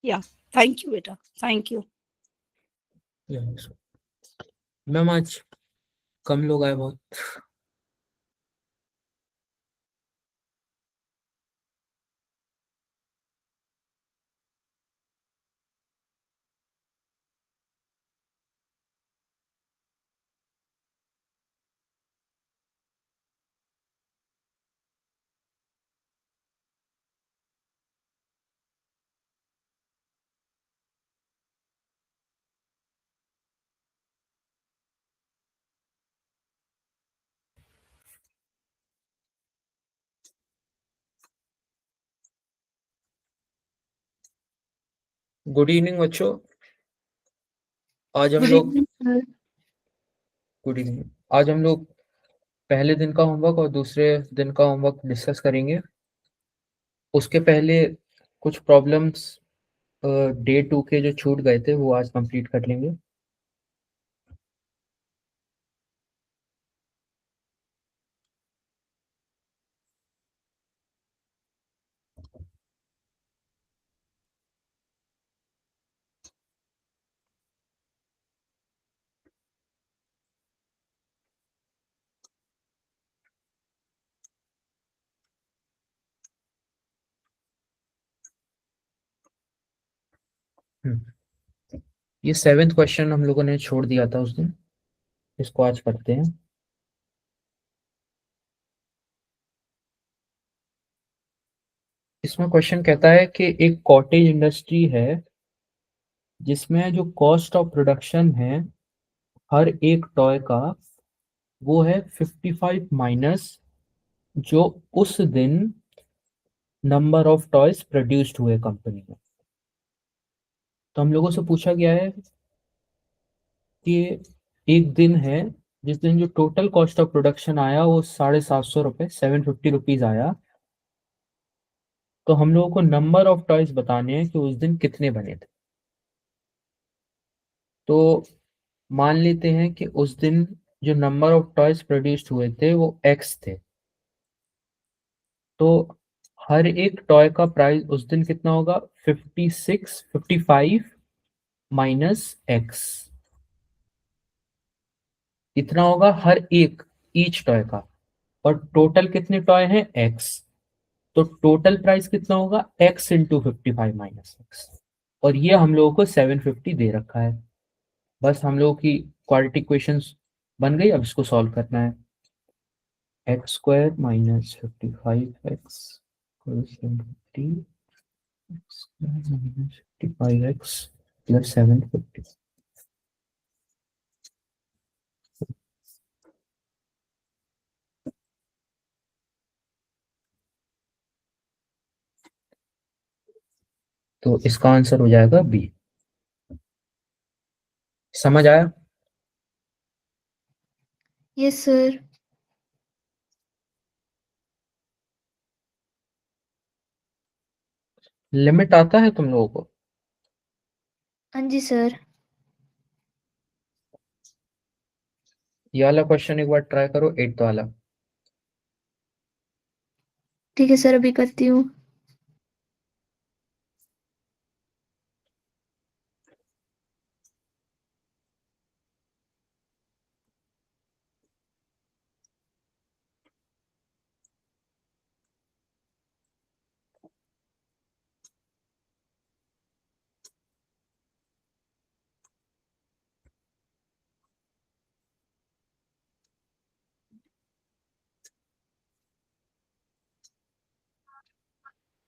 या thank you बेटा, thank you. Ma'am आज कम लोग आए बहुत। गुड इवनिंग बच्चों। आज हम गुड लोग इवनिंग सर। Good evening. आज हम लोग पहले दिन का होमवर्क और दूसरे दिन का होमवर्क डिस्कस करेंगे। उसके पहले कुछ प्रॉब्लम्स डे 2 के जो छूट गए थे वो आज कंप्लीट कर लेंगे। ये 7th क्वेश्चन हम लोगों ने छोड़ दिया था उस दिन, इसको आज करते हैं। इसमें क्वेश्चन कहता है कि एक कॉटेज इंडस्ट्री है जिसमें जो कॉस्ट ऑफ प्रोडक्शन है हर एक टॉय का वो है 55 माइनस जो उस दिन नंबर ऑफ टॉयज प्रोड्यूस्ड हुए कंपनी में। तो हम लोगों से पूछा गया है कि एक दिन है जिस दिन जो टोटल कॉस्ट ऑफ प्रोडक्शन आया वो 750 रुपये 750 रुपीज आया। तो हम लोगों को नंबर ऑफ टॉयज बताने हैं कि उस दिन कितने बने थे। तो मान लेते हैं कि उस दिन जो नंबर ऑफ टॉयज प्रोड्यूस्ड हुए थे वो एक्स थे। तो हर एक टॉय का प्राइस उस दिन कितना होगा? 55 माइनस एक्स, इतना होगा हर एक ईच टॉय का। और टोटल कितने टॉय हैं? एक्स। तो टोटल प्राइस कितना होगा? X into 55 minus x. और ये हम लोगों को 750 दे रखा है। बस हम लोगों की क्वाड्रेटिक इक्वेशंस बन गई। अब इसको सॉल्व करना है। X square minus 55 x plus 55 x plus 750। तो इसका आंसर हो जाएगा बी। समझ आया? Yes sir. लिमिट आता है तुम लोगों को? हाँ जी सर। ये वाला क्वेश्चन एक बार ट्राई करो, 8th वाला। ठीक है सर, अभी करती हूँ।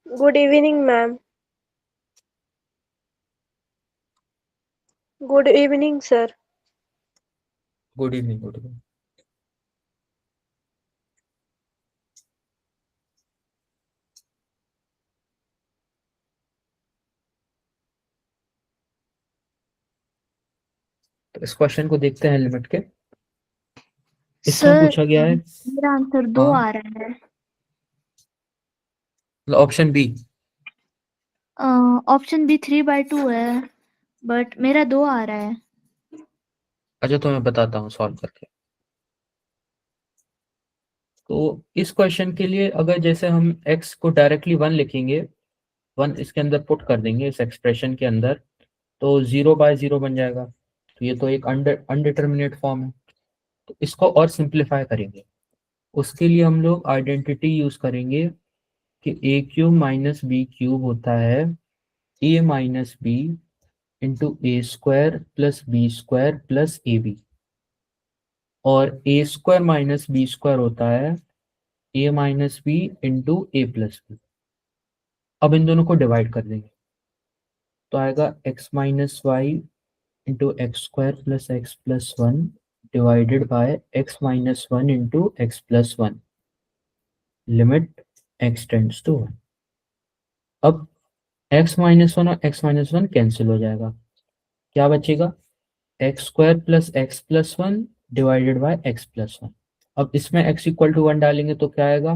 Good evening, ma'am. Good evening, sir. Good evening, good evening. तो इस क्वेश्चन को देखते हैं लिमिट के। इसमें सर पूछा गया है, मेरा आंसर 2 हाँ आ रहा है। Option B. ऑप्शन बी 3/2 है, बट मेरा 2 आ रहा है। अच्छा तो मैं बताता हूँ सॉल्व करके। तो इस क्वेश्चन के लिए अगर जैसे हम x को डायरेक्टली 1 लिखेंगे 1 इसके अंदर पुट कर देंगे इस एक्सप्रेशन के अंदर, तो 0/0 बन जाएगा। तो ये तो एक अनडिटर्मिनेट फॉर्म है। तो इसको और सिंप्लीफाई करेंगे, उसके लिए हम लोग आइडेंटिटी यूज करेंगे कि A cube minus B cube होता है A minus B into A square plus B square plus A B, और A square minus B square होता है A minus B into A plus B. अब इन दोनों को डिवाइड कर देंगे, तो आएगा X minus Y into X square plus X plus one divided by X minus one into X plus one, limit X tends to one. अब x-1 और x-1 कैंसिल हो जाएगा, क्या बचेगा x square plus X plus one divided by x plus one. अब इसमें x equal to 1 डालेंगे तो क्या आएगा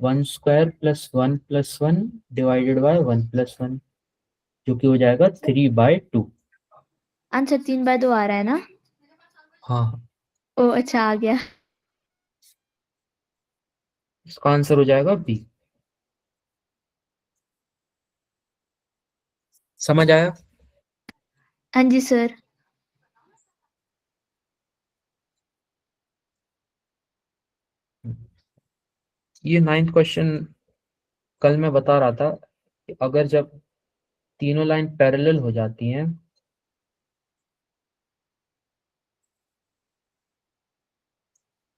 1 square plus 1 plus 1 divided by 1 plus 1, जो कि हो जाएगा 3/2। आंसर 3/2 आ रहा है ना? हाँ, ओ अच्छा, आ गया। इसका आंसर हो जाएगा बी। समझ आया? हाँ जी सर। ये 9th क्वेश्चन कल मैं बता रहा था कि अगर जब तीनों लाइन पैरेलल हो जाती हैं,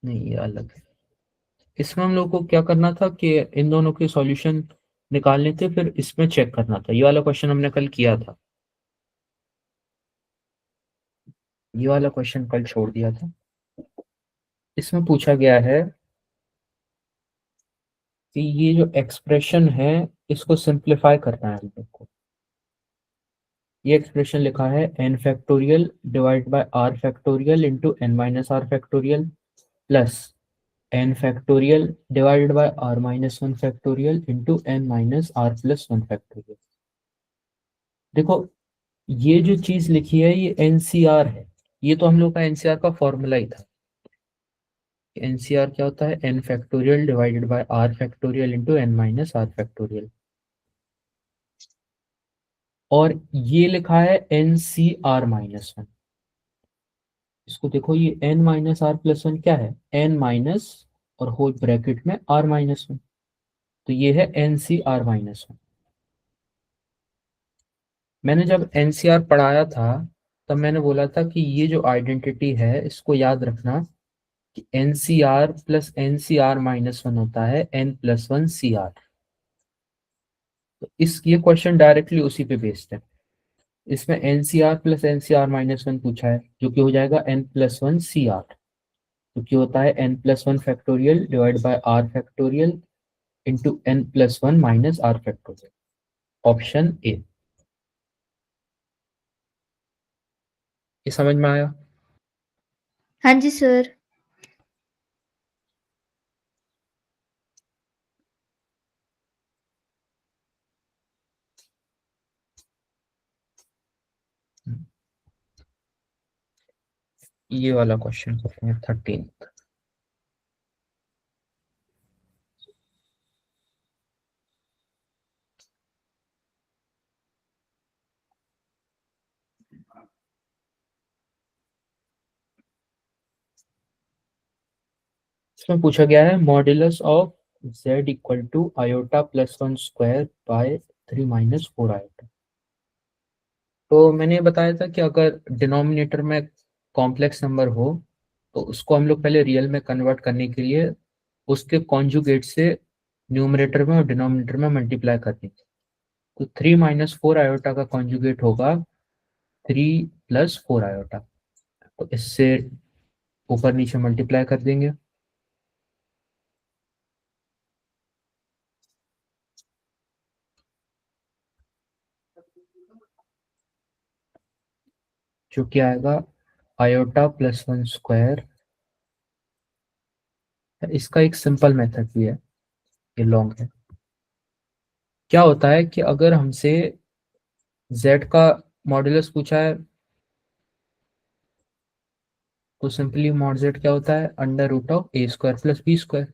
नहीं ये अलग है, इसमें हम लोग को क्या करना था कि इन दोनों के सॉल्यूशन निकालने थे, फिर इसमें चेक करना था। ये वाला क्वेश्चन हमने कल किया था, ये वाला क्वेश्चन कल छोड़ दिया था। इसमें पूछा गया है कि ये जो एक्सप्रेशन है इसको सिंप्लीफाई करना है हम लोग को। ये एक्सप्रेशन लिखा है n factorial divide by r factorial into n minus R factorial plus n factorial divided by r minus one factorial into n minus R plus one factorial. देखो ये जो चीज लिखी है ये एनसीआर है, ये तो हम लोग का एनसीआर का फॉर्मूला ही था। एनसीआर क्या होता है n factorial divided by r factorial into n minus R factorial, और ये लिखा है एनसीआर माइनस वन। इसको देखो ये n minus R plus one क्या है n माइनस और होल ब्रैकेट में r माइनस वन, तो ये है एनसीआर माइनस वन। मैंने जब एनसीआर पढ़ाया था तब मैंने बोला था कि ये जो आइडेंटिटी है इसको याद रखना कि NCR plus NCR minus one होता है n plus one C R. तो इस ये क्वेश्चन डायरेक्टली उसी पे बेस्ड है। इसमें NCR plus NCR minus one पूछा है, जो कि हो जाएगा n plus one C R, जो कि होता है n plus one factorial divide by R factorial into n plus one minus R factorial, option A. ये समझ में आया? हाँ जी सर। ये वाला क्वेश्चन करते हैं 13। इसमें पूछा गया है modulus of z equal to iota plus one square by 3 minus 4 iota. तो मैंने बताया था कि अगर डिनोमिनेटर में कॉम्प्लेक्स नंबर हो तो उसको हम लोग पहले रियल में कन्वर्ट करने के लिए उसके कॉन्जुगेट से न्यूमरेटर में और डिनोमिनेटर में मल्टीप्लाई करनी। तो 3 माइनस 4 आयोटा का कॉन्जुगेट होगा 3 प्लस 4 आयोटा, तो इससे ऊपर नीचे मल्टीप्लाई कर देंगे। जो कि आएगा आयोटा प्लस वन स्क्वायर। इसका एक सिंपल मेथड भी है, ये लॉन्ग है। क्या होता है कि अगर हमसे z का मॉड्यूलस पूछा है तो सिंपली मॉड z क्या होता है under root of A square plus B square,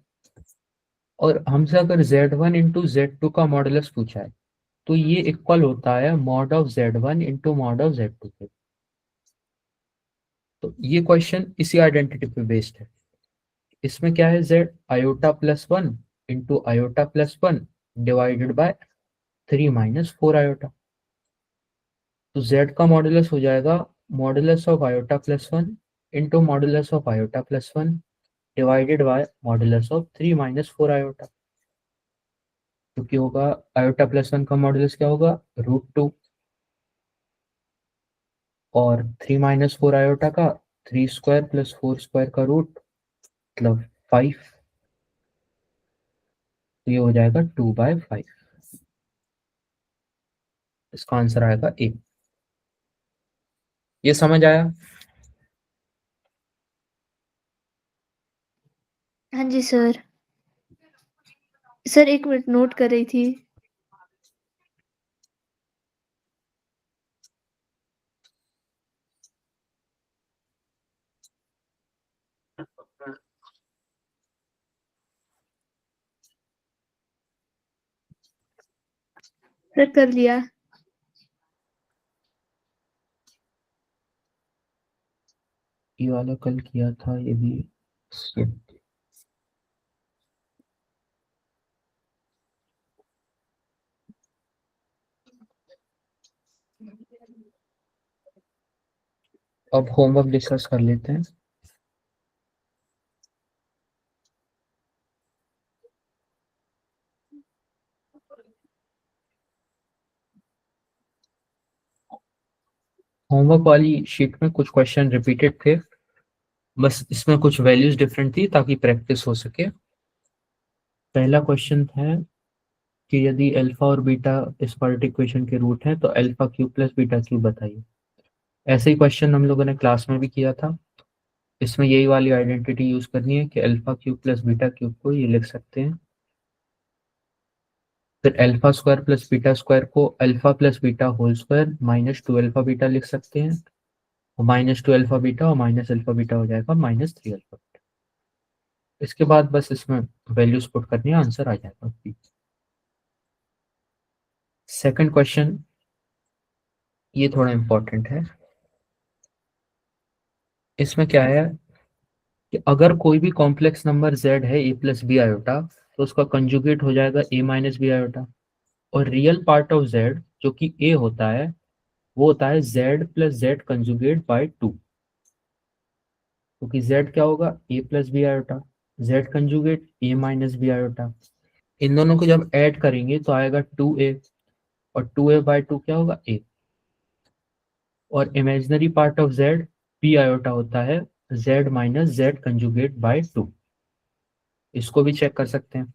और हमसे अगर z1 इंटू Z2 का मॉड्यूलस पूछा है तो ये इक्वल होता है mod of Z1 into mod of Z2 पे। तो ये क्वेश्चन इसी आइडेंटिटी पे बेस्ड है। इसमें क्या है, Z iota plus 1 into iota plus 1 divided by 3 minus 4 iota. तो Z का मॉडुलस हो जाएगा modulus of iota plus 1 into modulus of iota plus 1 divided by modulus of 3 minus 4 iota, क्योंकि होगा आयोटा प्लस 1 का मॉडुलस क्या होगा, √2, और 3 माइनस 4 आयोटा का 3 स्क्वायर प्लस 4 स्क्वायर का रूट मतलब 5। तो ये हो जाएगा 2/5। इसका आंसर आएगा ए। ये समझ आया? हाँ जी सर। सर 1 मिनट नोट कर रही थी। सर कर लिया। ये वाला कल किया था, ये भी। अब होमवर्क डिस्कस कर लेते हैं। होमवर्क वाली शीट में कुछ क्वेश्चन रिपीटेड थे, बस इसमें कुछ वैल्यूज डिफरेंट थी ताकि प्रैक्टिस हो सके। पहला क्वेश्चन है कि यदि अल्फा और बीटा इस पर्टिकुलर इक्वेशन के रूट हैं तो alpha cube plus beta cube बताइए। ऐसे ही क्वेश्चन हम लोगों ने क्लास में भी किया था। इसमें यही वाली आइडेंटिटी यूज करनी है कि alpha cube plus beta cube को ये लिख सकते हैं। फिर alpha square plus beta square को alpha plus beta whole square minus 2 alpha beta लिख सकते हैं। -2 अल्फा बीटा और माइनस अल्फा बीटा हो जाएगा -3 अल्फा बीटा। इसके बाद बस इसमें वैल्यूज पुट करनी है, आंसर आ जाएगा। सेकंड क्वेश्चन, ये थोड़ा इंपॉर्टेंट है। इसमें क्या है कि अगर कोई भी कॉम्प्लेक्स नंबर z है a प्लस बी आयोटा, तो उसका कंजुगेट हो जाएगा a माइनस बी आयोटा। और रियल पार्ट ऑफ z जो कि a होता है वो होता है z plus Z conjugate by 2, क्योंकि z क्या होगा a plus B iota, z conjugate a minus B iota. इन दोनों को जब ऐड करेंगे तो आएगा 2a, और 2a/2 क्या होगा a। और imaginary part of z p iota होता है z minus Z conjugate by 2। इसको भी चेक कर सकते हैं।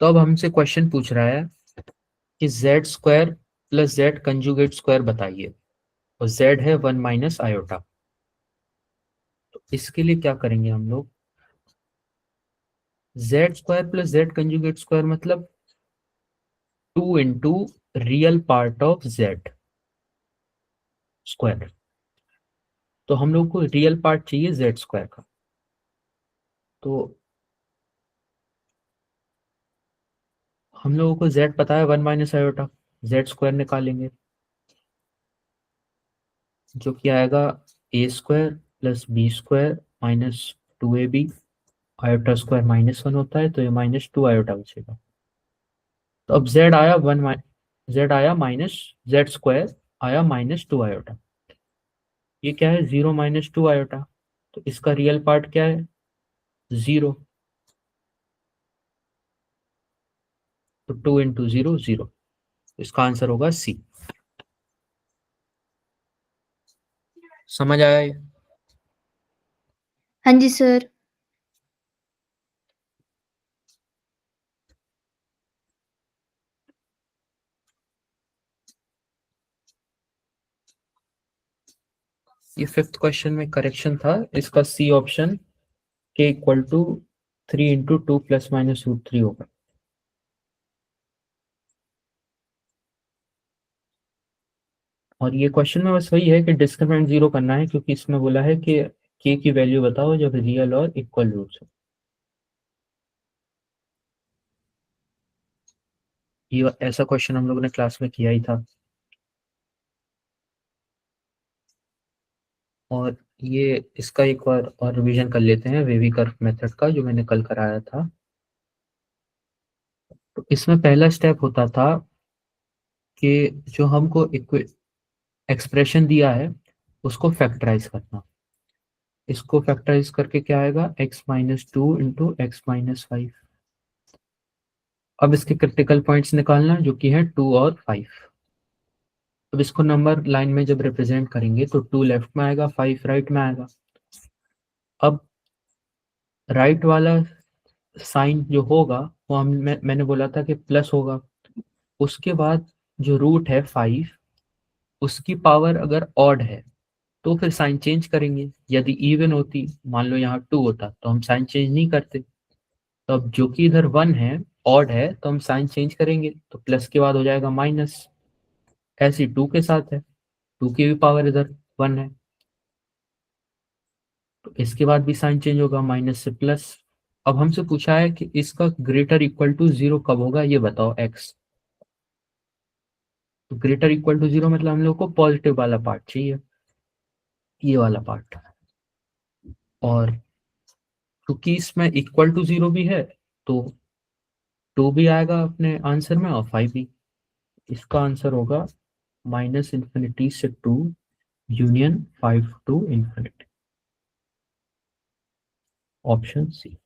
तो अब हमसे क्वेश्चन पूछ रहा है कि Z square plus Z conjugate square बताइए, और जेड है 1 माइनस आयोटा। तो इसके लिए क्या करेंगे हम लोग, Z square plus Z conjugate square मतलब 2 into real part of Z square. तो हम लोग को रियल पार्ट चाहिए जेड स्क्वायर का। तो हम लोगों को z पता है 1 माइनस आयोटा, जेड स्क्वायर निकालेंगे जो कि आएगा a square plus B square minus 2ab। Iota square -1 होता है तो ये -2 आयोटा बचेगा। तो अब z आया z आया माइनस जेड स्क्वायर आया -2 आयोटा। ये क्या है 0 -2 आयोटा, तो इसका रियल पार्ट क्या है 0। तो 2 इंटू 0 0। इसका आंसर होगा सी। समझ आया ये? हाँ जी सर। ये फिफ्थ क्वेश्चन में करेक्शन था, इसका सी ऑप्शन के equal to 3 into 2 plus minus √3 होगा। और ये क्वेश्चन में बस वही है कि डिस्क्रिमिनेंट जीरो करना है, क्योंकि इसमें बोला है कि के की वैल्यू बताओ जब रियल और इक्वल रूट्स हो। ये ऐसा क्वेश्चन हम लोगों ने क्लास में किया ही था। और ये इसका एक बार और रिवीजन कर लेते हैं वेवी कर्व मेथड का, जो मैंने कल कराया था। तो इसमें पहला स्टेप होता था कि जो हमको एक्सप्रेशन दिया है उसको फैक्टराइज करना। इसको फैक्टराइज करके क्या आएगा, x minus two into x minus five. अब इसके क्रिटिकल पॉइंट्स निकालना जो कि है 2 और 5। अब इसको नंबर लाइन में जब रिप्रेजेंट करेंगे तो 2 लेफ्ट में आएगा, 5 राइट में आएगा। अब राइट वाला साइन जो होगा वो मैंने बोला था कि प्लस होगा। उसके बाद जो रूट है 5, उसकी पावर अगर ऑड है तो फिर साइन चेंज करेंगे। यदि इवन होती, मान लो यहाँ 2 होता, तो हम साइन चेंज नहीं करते। तो अब जो कि इधर 1 है, ऑड है, तो हम साइन चेंज करेंगे, तो प्लस के बाद हो जाएगा माइनस। ऐसे 2 के साथ है, 2 की भी पावर इधर 1 है, तो इसके बाद भी साइन चेंज होगा, माइनस से प्लस। अब हमसे पूछा है कि इसका ग्रेटर इक्वल टू 0 कब होगा, ये बताओ x। तो ग्रेटर इक्वल टू 0 मतलब हम लोग को पॉजिटिव वाला पार्ट चाहिए, ये वाला पार्ट। और क्योंकि इसमें इक्वल टू 0 भी है तो 2 भी आएगा अपने आंसर में और 5 भी। इसका आंसर होगा माइनस इन्फिनिटी से 2 union 5 to infinity, option C.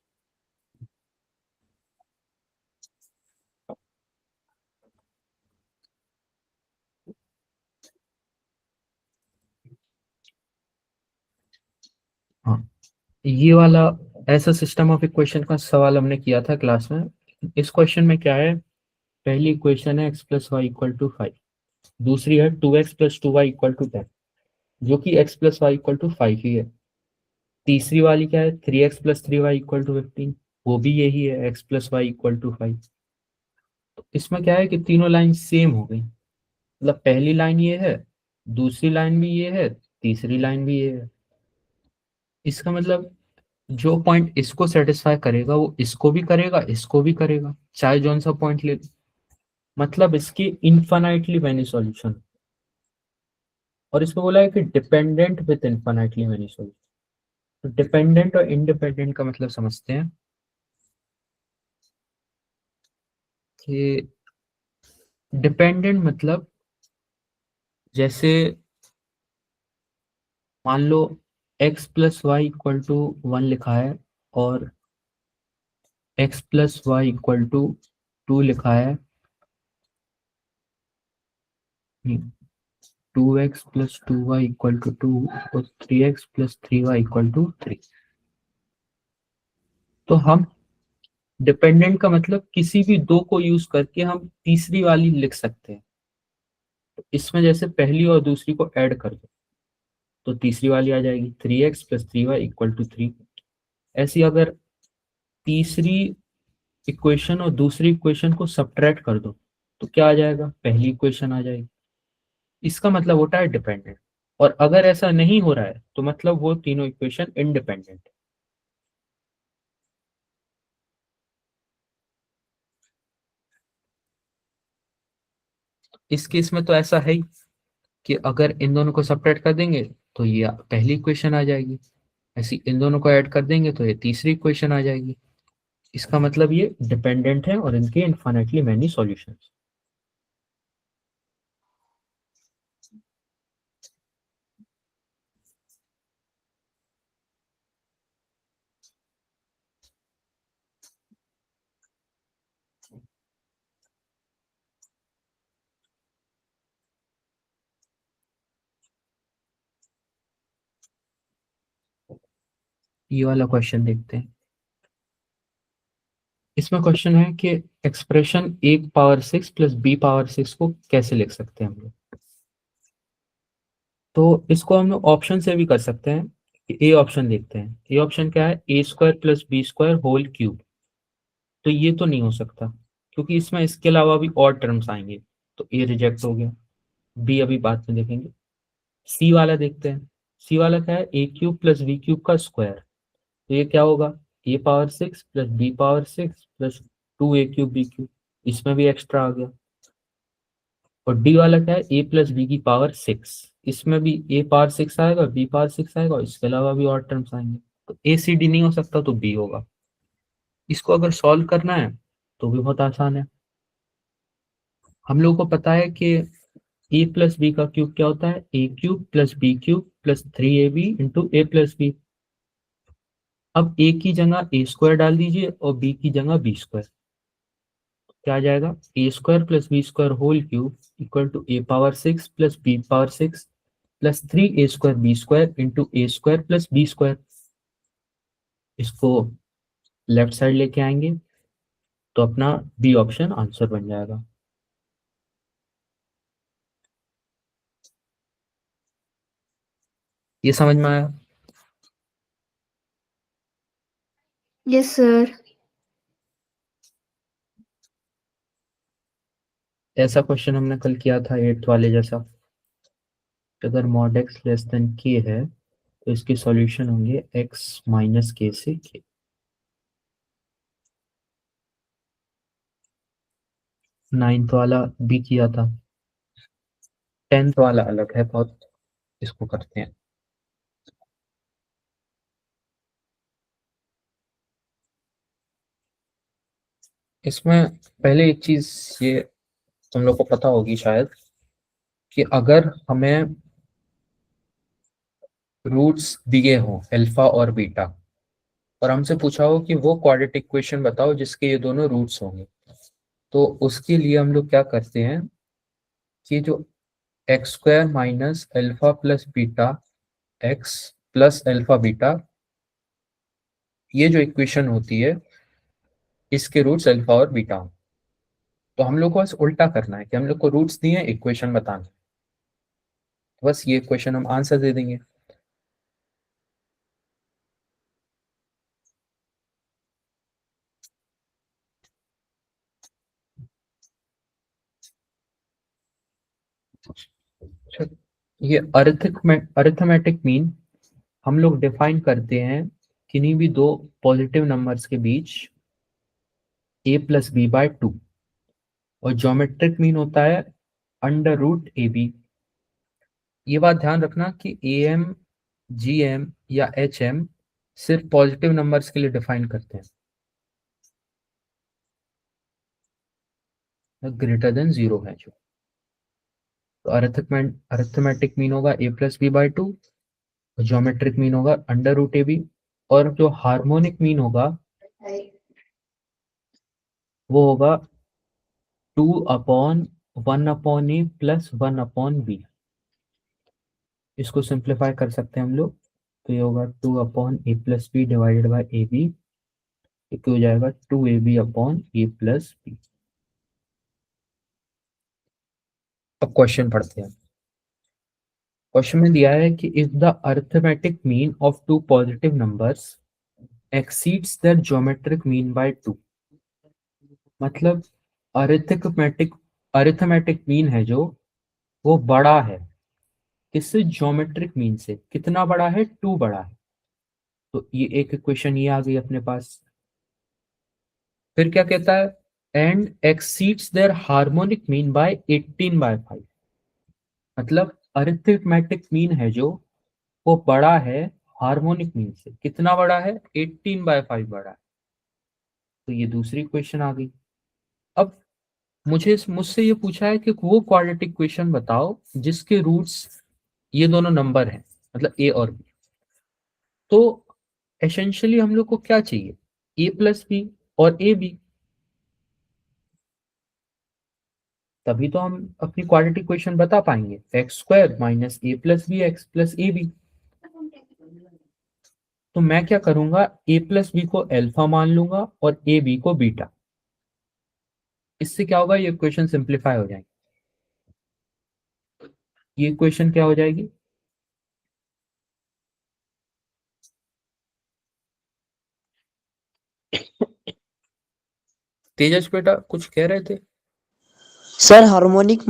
हाँ, ये वाला ऐसा सिस्टम ऑफ इक्वेशन का सवाल हमने किया था क्लास में। इस क्वेश्चन में क्या है, पहली इक्वेशन है x plus Y equal to 5, दूसरी है 2x plus 2y equal to 10, जो कि x plus Y equal to 5 ही है। तीसरी वाली क्या है, 3x plus 3y equal to 15, वो भी यही है, x plus Y equal to 5। तो इसमें क्या है कि तीनों लाइन सेम हो गई, मतलब पहली लाइन ये है, दूसरी लाइन भी ये है, तीसरी लाइन भी ये है। इसका मतलब जो पॉइंट इसको सेटिस्फाई करेगा वो इसको भी करेगा, इसको भी करेगा, चाहे जौन सा पॉइंट ले। मतलब इसकी इन्फानाइटली मैनी सॉल्यूशन। और इसमें बोला है कि dependent with infinitely many solution. तो डिपेंडेंट और इंडिपेंडेंट का मतलब समझते हैं कि डिपेंडेंट मतलब जैसे मान लो x plus Y equal to 1 लिखा है और x plus Y equal to 2 लिखा है, 2x plus 2y equal to 2 और 3x plus 3y equal to 3। तो हम डिपेंडेंट का मतलब किसी भी दो को यूज करके हम तीसरी वाली लिख सकते हैं। तो इसमें जैसे पहली और दूसरी को ऐड कर दो तो तीसरी वाली आ जाएगी, 3x plus 3y equal to 3। ऐसी अगर तीसरी इक्वेशन और दूसरी इक्वेशन को सब्ट्रैक्ट कर दो तो क्या आ जाएगा, पहली इक्वेशन आ जाएगी। इसका मतलब होता है डिपेंडेंट। और अगर ऐसा नहीं हो रहा है तो मतलब वो तीनों इक्वेशन इंडिपेंडेंट। इस केस में तो ऐसा है ही कि अगर इन दोनों को सब्ट्रैक्ट कर देंगे तो ये पहली इक्वेशन आ जाएगी, ऐसी इन दोनों को ऐड कर देंगे तो ये तीसरी इक्वेशन आ जाएगी। इसका मतलब ये डिपेंडेंट है और इनके इनफाइनाइटली मैनी सॉल्यूशंस। ये वाला क्वेश्चन देखते हैं। इसमें क्वेश्चन है कि expression a power 6 plus b power 6 को कैसे लिख सकते हैं हम लोग। तो इसको हम लोग ऑप्शन से भी कर सकते हैं। ए ऑप्शन देखते हैं, ए ऑप्शन क्या है, A square plus B square whole cube. तो ये तो नहीं हो सकता क्योंकि इसमें इसके अलावा भी और टर्म्स आएंगे, तो ए रिजेक्ट हो गया। बी अभी बाद में देखेंगे। सी वाला देखते हैं, सी वाला क्या है, A cube plus B cube का स्क्वायर। तो ये क्या होगा, A power 6 plus B power 6 plus 2 A cube B cube. इसमें भी एक्स्ट्रा आ गया। और डी वाला क्या है, ए प्लस बी की पावर 6, इसमें भी ए पावर 6 आएगा, बी पावर 6 आएगा, और इसके अलावा भी और टर्म्स आएंगे। तो ए सी डी नहीं हो सकता, तो बी होगा। इसको अगर सॉल्व करना है तो भी बहुत आसान है। हम लोगों को पता है कि ए प्लस बी का क्यूब क्या होता है, A cube plus B cube plus 3ab into A plus B. अब ए की जगह ए स्क्वायर डाल दीजिए और बी की जगह बी स्क्वायर। क्या आ जाएगा, A square plus B square whole cube equal to A power 6 plus B power 6 plus 3a square B square into A square plus B square. इसको लेफ्ट साइड लेके आएंगे तो अपना बी ऑप्शन आंसर बन जाएगा। ये समझ में आया? Yes sir. ऐसा क्वेश्चन हमने कल किया था 8th वाले जैसा। अगर मॉड एक्स लेस देन के है तो इसके सॉल्यूशन होंगे x माइनस के से k। 9th वाला भी किया था, 10th वाला अलग है बहुत। इसको करते हैं। इसमें पहले एक चीज ये तुम लोग को पता होगी शायद, कि अगर हमें रूट्स दिए हों अल्फा और बीटा, और हमसे पूछा हो कि वो क्वाड्रेटिक इक्वेशन बताओ जिसके ये दोनों रूट्स होंगे, तो उसके लिए हम लोग क्या करते हैं कि जो x square minus alpha plus beta x plus alpha beta, ये जो इक्वेशन होती है इसके रूट्स अल्फा और बीटा हों। तो हम लोग को बस उल्टा करना है कि हम लोग को रूट्स दिए हैं, इक्वेशन बताना है। बस ये इक्वेशन हम आंसर दे देंगे। ये अरिथमेटिक मीन हम लोग डिफाइन करते हैं किन्हीं भी दो पॉजिटिव नंबर्स के बीच a प्लस बी बाय 2, और ज्योमेट्रिक मीन होता है अंडर रूट ए बी। ये बात ध्यान रखना कि ए एम जी एम या एच एम सिर्फ पॉजिटिव नंबर्स के लिए डिफाइन करते हैं, ग्रेटर देन 0 है जो। तो अरिथमेटिक मीन होगा a plus B by 2, geometric mean होगा अंडर रूट ए बी, और जो हार्मोनिक मीन होगा वो होगा 2/1/a प्लस 1/b। इसको सिंप्लीफाई कर सकते हैं हम लोग, तो ये होगा 2/a plus B divided by A B, हो जाएगा 2ab/a प्लस बी। अब क्वेश्चन पढ़ते हैं। क्वेश्चन में दिया है कि if the arithmetic mean of two positive numbers exceeds their geometric mean by 2, मतलब अरिथमेटिक मीन है जो वो बड़ा है किससे, ज्योमेट्रिक मीन से। कितना बड़ा है, 2 बड़ा है। तो ये एक इक्वेशन ये आ गई अपने पास। फिर क्या कहता है, and exceeds their harmonic mean by 18/5, मतलब अरिथमेटिक मीन है जो वो बड़ा है हार्मोनिक मीन से। कितना बड़ा है, 18/5 बड़ा है। तो ये दूसरी क्वेश्चन आ गई। अब मुझसे ये पूछा है कि वो क्वाड्रेटिक इक्वेशन बताओ जिसके रूट्स ये दोनों नंबर हैं, मतलब ए और बी। तो एसेंशियली हम लोग को क्या चाहिए, ए प्लस बी और ए बी, तभी तो हम अपनी क्वाड्रेटिक इक्वेशन बता पाएंगे। X square minus A plus B X plus A B. तो मैं क्या करूंगा, ए प्लस बी को अल्फा मान लूंगा और ए बी को बीटा। इससे क्या होगा, ये इक्वेशन सिंप्लीफाई हो जाएगी। ये इक्वेशन क्या हो जाएगी, तेजस बेटा कुछ कह रहे थे? सर हार्मोनिक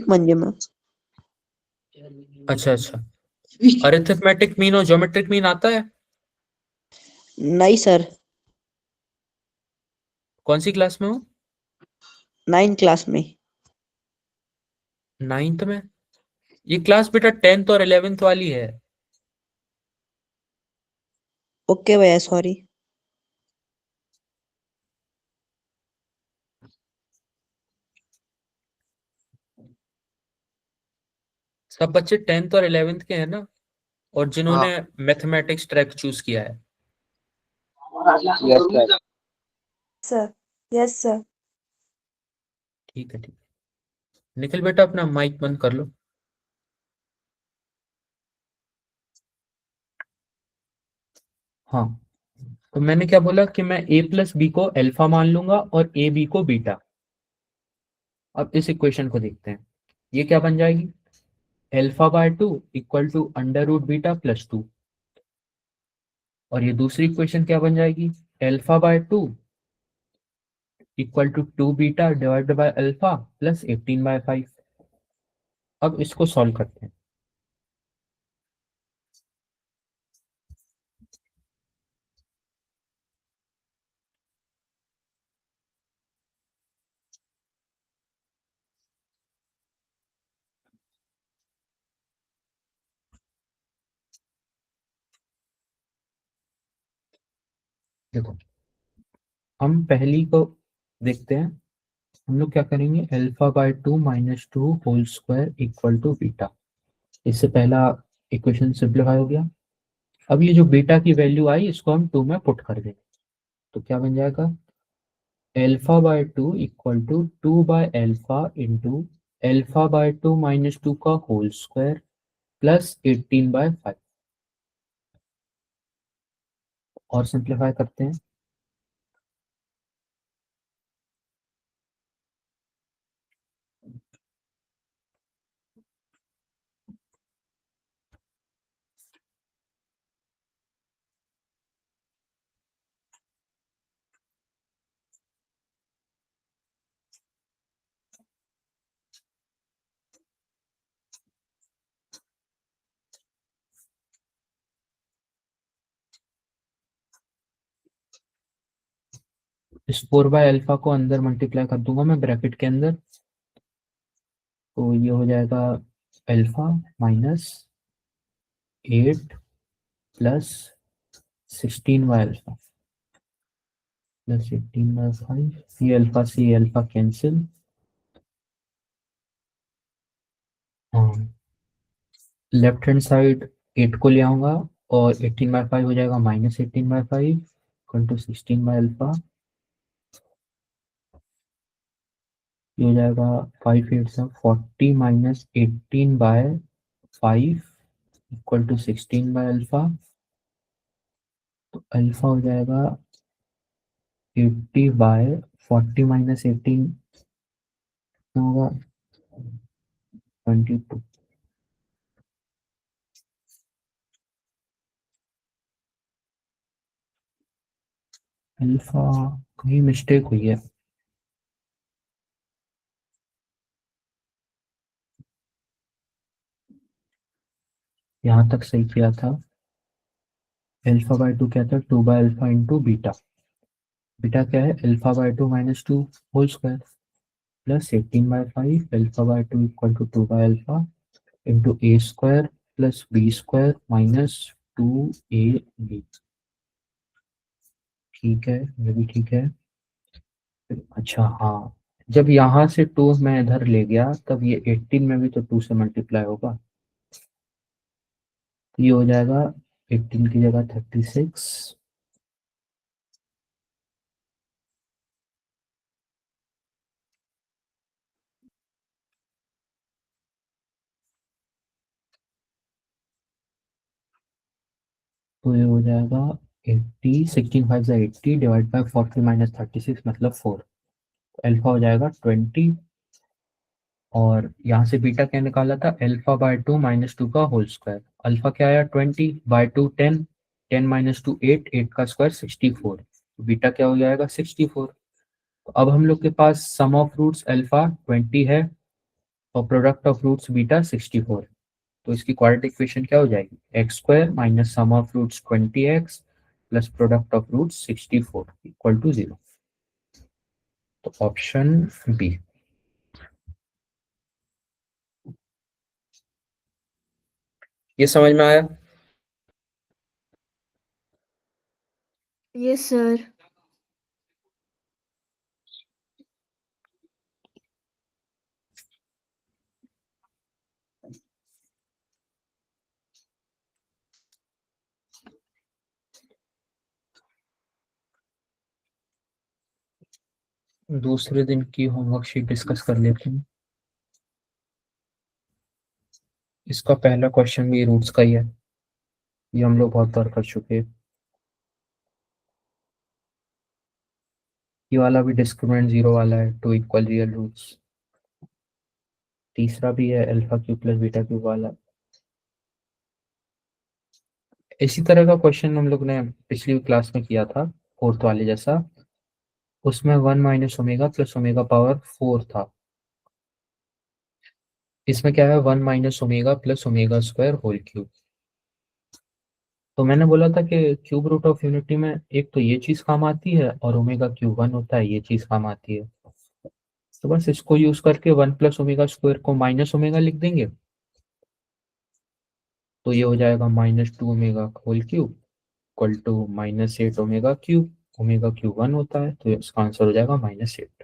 म्हणजे मग अच्छा अच्छा, अरिथमेटिक मीन और ज्योमेट्रिक मीन आता है? नाही सर। कौन सी क्लास में हो? 9 क्लास में। 9th में? ये क्लास बेटा 10th और 11th वाली है। ओके भैया, सॉरी। सब बच्चे 10th और 11th के हैं ना, और जिन्होंने मैथमेटिक्स ट्रैक चूज किया है। Sir. Yes, sir. ठीक है, ठीक है। निखिल बेटा अपना माइक बंद कर लो। हाँ, तो मैंने क्या बोला कि मैं a प्लस बी को अल्फा मान लूंगा और ए बी को बीटा। अब इस इक्वेशन को देखते हैं, ये क्या बन जाएगी? Alpha by 2 equal to under root beta plus 2। और ये दूसरी इक्वेशन क्या बन जाएगी? Alpha by 2 equal to 2 beta divided by alpha plus 18/5। अब इसको सॉल्व करते हैं। देखो, हम पहली को देखते हैं। हम लोग क्या करेंगे? Alpha by 2 minus 2 whole square equal to beta. इससे पहला इक्वेशन सिंप्लीफाई हो गया। अब ये जो बीटा की वैल्यू आई इसको हम 2 में पुट कर देंगे, तो क्या बन जाएगा? Alpha by 2 equal to 2 by alpha into alpha by 2 minus 2 का होल स्क्वायर प्लस 18/5। और सिंप्लीफाई करते हैं। इस 4 बाय अल्फा को अंदर मल्टीप्लाई कर दूंगा मैं ब्रैकेट के अंदर, तो ये हो जाएगा alpha minus 8 plus 16 bye alpha plus 18/5। ये अल्फा से ये अल्फा कैंसिल। हाँ, लेफ्ट हैंड साइड 8 को ले आऊंगा और 18/5 हो जाएगा माइनस 18/5 इक्वल टू 16/अल्फा। ये हो जाएगा 5 8 माइनस 18/5 इक्वल टू 16/अल्फा। तो अल्फा हो जाएगा 80/40 माइनस 18 होगा 22। अल्फा कहीं मिस्टेक हुई है। यहाँ तक सही किया था। अल्फा बाय 2 क्या था? 2 by alpha into beta. Beta क्या है? Alpha by 2 minus 2 whole square plus 18/5 alpha by 2 equal to 2 by alpha into A square plus B square minus 2ab। ठीक है, ये भी ठीक है। अच्छा हाँ, जब यहाँ से 2 मैं इधर ले गया तब ये 18 में भी तो 2 से मल्टीप्लाई होगा। ये हो जाएगा 18 की जगह 36। तो ये हो जाएगा 80 16 5 80 डिवाइड बाय 40 माइनस 36 मतलब 4। अल्फा हो जाएगा 20। और यहाँ से बीटा क्या निकाला था? अल्फा बाय 2 माइनस 2 का होल स्क्वायर। अल्फा क्या आया? 20 बाय 2 10 10 माइनस 2 8 8 का स्क्वायर 64। तो बीटा क्या हो जाएगा? 64। तो अब हम लोग के पास सम ऑफ रूट्स अल्फा 20 है और प्रोडक्ट ऑफ रूट्स बीटा 64। तो इसकी क्वाड्रेटिक इक्वेशन क्या हो जाएगी? X square minus sum of roots 20x plus product of roots 64 equal to 0। तो ऑप्शन बी। ये समझ में आया? Yes sir. दूसरे दिन की होमवर्क शीट डिस्कस कर लेते हैं। इसका पहला क्वेश्चन भी रूट्स का ही है, ये हम लोग बहुत बार कर चुके हैं। ये वाला भी डिस्क्रिमिनेंट जीरो वाला है, टू इक्वल रियल रूट्स। तीसरा भी है alpha cube plus beta cube वाला। इसी तरह का क्वेश्चन हम लोग ने पिछली क्लास में किया था, फोर्थ वाले जैसा। उसमें 1 minus omega plus omega power 4 था। इसमें क्या है, 1 minus omega plus omega square whole cube. तो मैंने बोला था कि क्यूब रूट ऑफ यूनिटी में एक तो ये चीज काम आती है और ओमेगा क्यूब 1 होता है, ये चीज काम आती है। तो बस इसको यूज करके 1 प्लस ओमेगा स्क्वायर को माइनस ओमेगा लिख देंगे, तो ये हो जाएगा -2 omega whole cube equal to -8 omega cube. Omega cube 1 होता है, तो इसका आंसर हो जाएगा -8।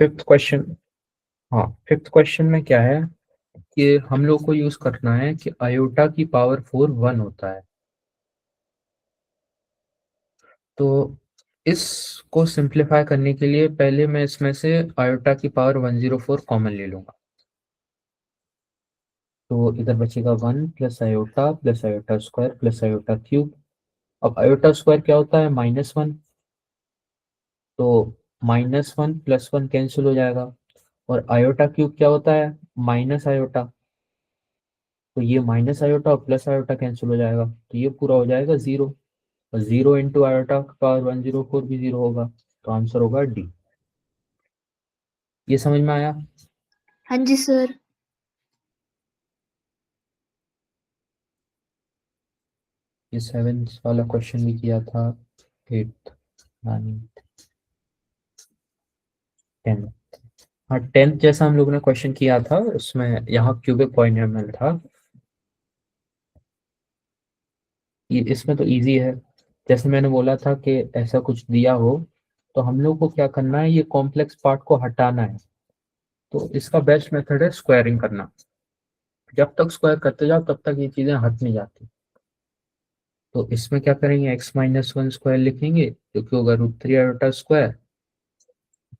Fifth question. हाँ, फिफ्थ क्वेश्चन में क्या है कि हम लोग को यूज करना है कि आयोटा की पावर 4 1 होता है। तो इसको सिंप्लीफाई करने के लिए पहले मैं इसमें से आयोटा की पावर 104 कॉमन ले लूंगा। तो इधर बचेगा 1 plus iota square plus iota cube. अब आयोटा स्क्वायर क्या होता है, -1। तो -1 प्लस 1 कैंसिल हो जाएगा। और आयोटा क्यूब क्या होता है, माइनस आयोटा। तो ये माइनस आयोटा और प्लस आयोटा कैंसिल हो जाएगा, तो ये पूरा हो जाएगा 0। और 0 इंटू आयोटा का पावर 104 भी 0 होगा, तो आंसर होगा डी। ये समझ में आया? हाँ जी सर। ये 7th वाला क्वेश्चन भी किया था, 8th 9th 10th। हाँ, 10th जैसा हम लोग ने क्वेश्चन किया था, उसमें यहाँ क्यूबिक पॉलिनोमियल था। ये इसमें तो इजी है, जैसे मैंने बोला था कि ऐसा कुछ दिया हो तो हम लोग को क्या करना है, ये कॉम्प्लेक्स पार्ट को हटाना है। तो इसका बेस्ट मेथड है स्क्वायरिंग करना। जब तक स्क्वायर करते जाओ तब तक ये चीजें हट नहीं जाती। तो इसमें क्या करेंगे, x-1 स्क्वायर लिखेंगे, क्योंकि होगा √3 आयोटा स्क्वायर,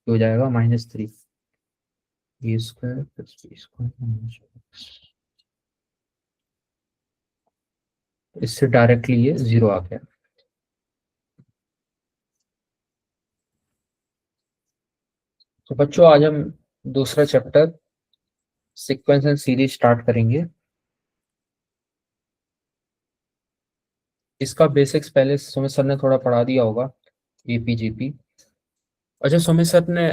हो जाएगा -3 ए स्क्वायर प्लस बी स्क्वायर। इससे डायरेक्टली ये 0 आ गया। तो बच्चों आज हम दूसरा chapter sequence and series start करेंगे। इसका बेसिक्स पहले सुमित सर ने थोड़ा पढ़ा दिया होगा, एपीजीपी। अच्छा, सुमित सर ने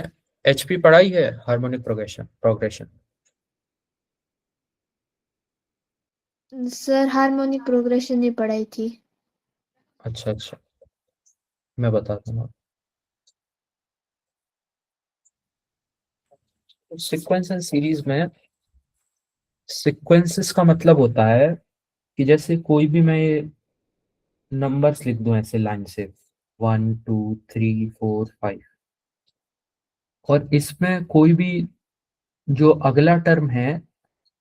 एचपी पढ़ाई है, harmonic progression progression. Sir harmonic progression ही पढ़ाई थी। अच्छा अच्छा, मैं बताता हूँ। सीक्वेंस एंड सीरीज में सीक्वेंसेस का मतलब होता है कि जैसे कोई भी मैं नंबर्स लिख दूं ऐसे लाइन से, 1 2 3 4 5, और इसमें कोई भी जो अगला टर्म है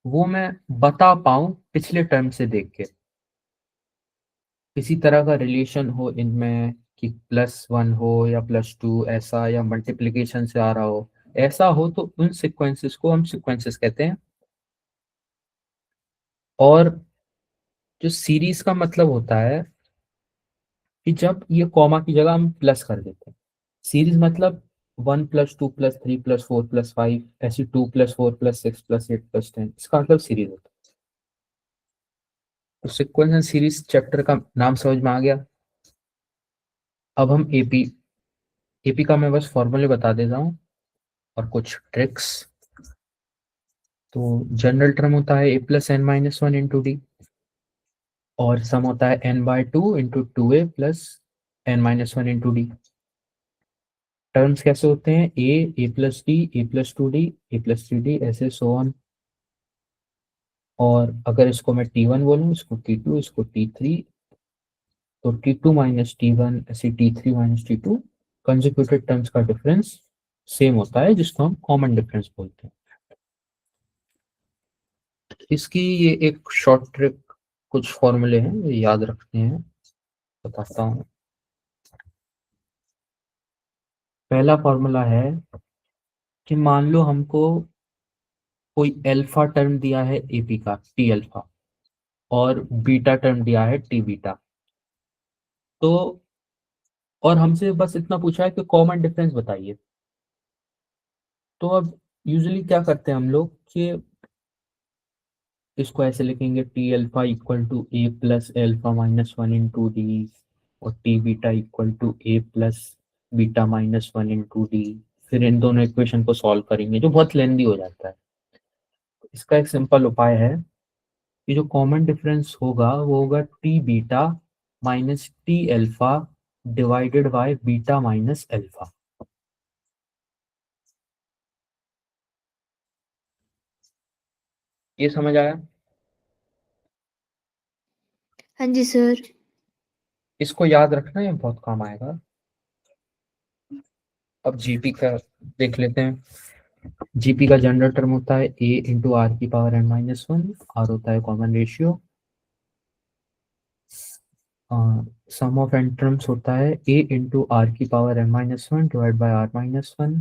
वो मैं बता पाऊं पिछले टर्म से देख के, किसी तरह का रिलेशन हो इनमें कि +1 हो या +2 ऐसा, या मल्टीप्लिकेशन से आ रहा हो ऐसा हो, तो उन सीक्वेंसेस को हम सीक्वेंसेस कहते हैं। और जो सीरीज का मतलब होता है कि जब ये कॉमा की जगह हम प्लस कर देते हैं। सीरीज मतलब 1 + 2 + 3 + 4 + 5, ऐसी 2 + 4 + 6 + 8 + 10, इसका मतलब सीरीज होता है। तो सीक्वेंस एंड सीरीज चैप्टर का नाम समझ में आ गया। अब हम एपी का मैं बस फॉर्मूले बता देता हूँ और कुछ ट्रिक्स। तो जनरल टर्म होता है a + n - 1 × d, और सम होता है n/2 × 2a + n minus one into D. Terms कैसे होते हैं, ए प्लस डी, ए प्लस टू डी, ए प्लस थ्री डी, ऐसे सो ऑन। और अगर इसको मैं T1 बोलूँ, इसको T2, इसको T3, तो T2 माइनस T1 ऐसे T3 minus T2, consecutive terms का डिफरेंस सेम होता है, जिसको हम कॉमन डिफरेंस बोलते हैं। इसकी ये एक शॉर्ट ट्रिक, कुछ फॉर्मूले हैं ये याद रखते हैं, बताता हूँ। पहला फॉर्मूला है कि मान लो हमको कोई अल्फा टर्म दिया है एपी का, टी अल्फा, और बीटा टर्म दिया है टी बीटा। तो और हमसे बस इतना पूछा है कि कॉमन डिफरेंस बताइए। तो अब यूजुअली क्या करते हैं हम लोग कि इसको ऐसे लिखेंगे, T alpha equal to A plus alpha minus one into D, और T beta equal to A plus beta minus one into D. फिर इन दोनों इक्वेशन को सॉल्व करेंगे, जो बहुत लेंदी हो जाता है। इसका एक सिंपल उपाय है कि जो कॉमन डिफरेंस होगा वो होगा T beta minus T alpha divided by beta minus alpha. ये समझ आया? हाँ जी सर। इसको याद रखना, ये बहुत काम आएगा। अब जीपी का देख लेते हैं। जीपी का जनरल टर्म होता है ए इंटू आर की power N minus one, R होता है common ratio. Sum of N terms होता है ए इंटू आर की power N minus one divide by R minus one.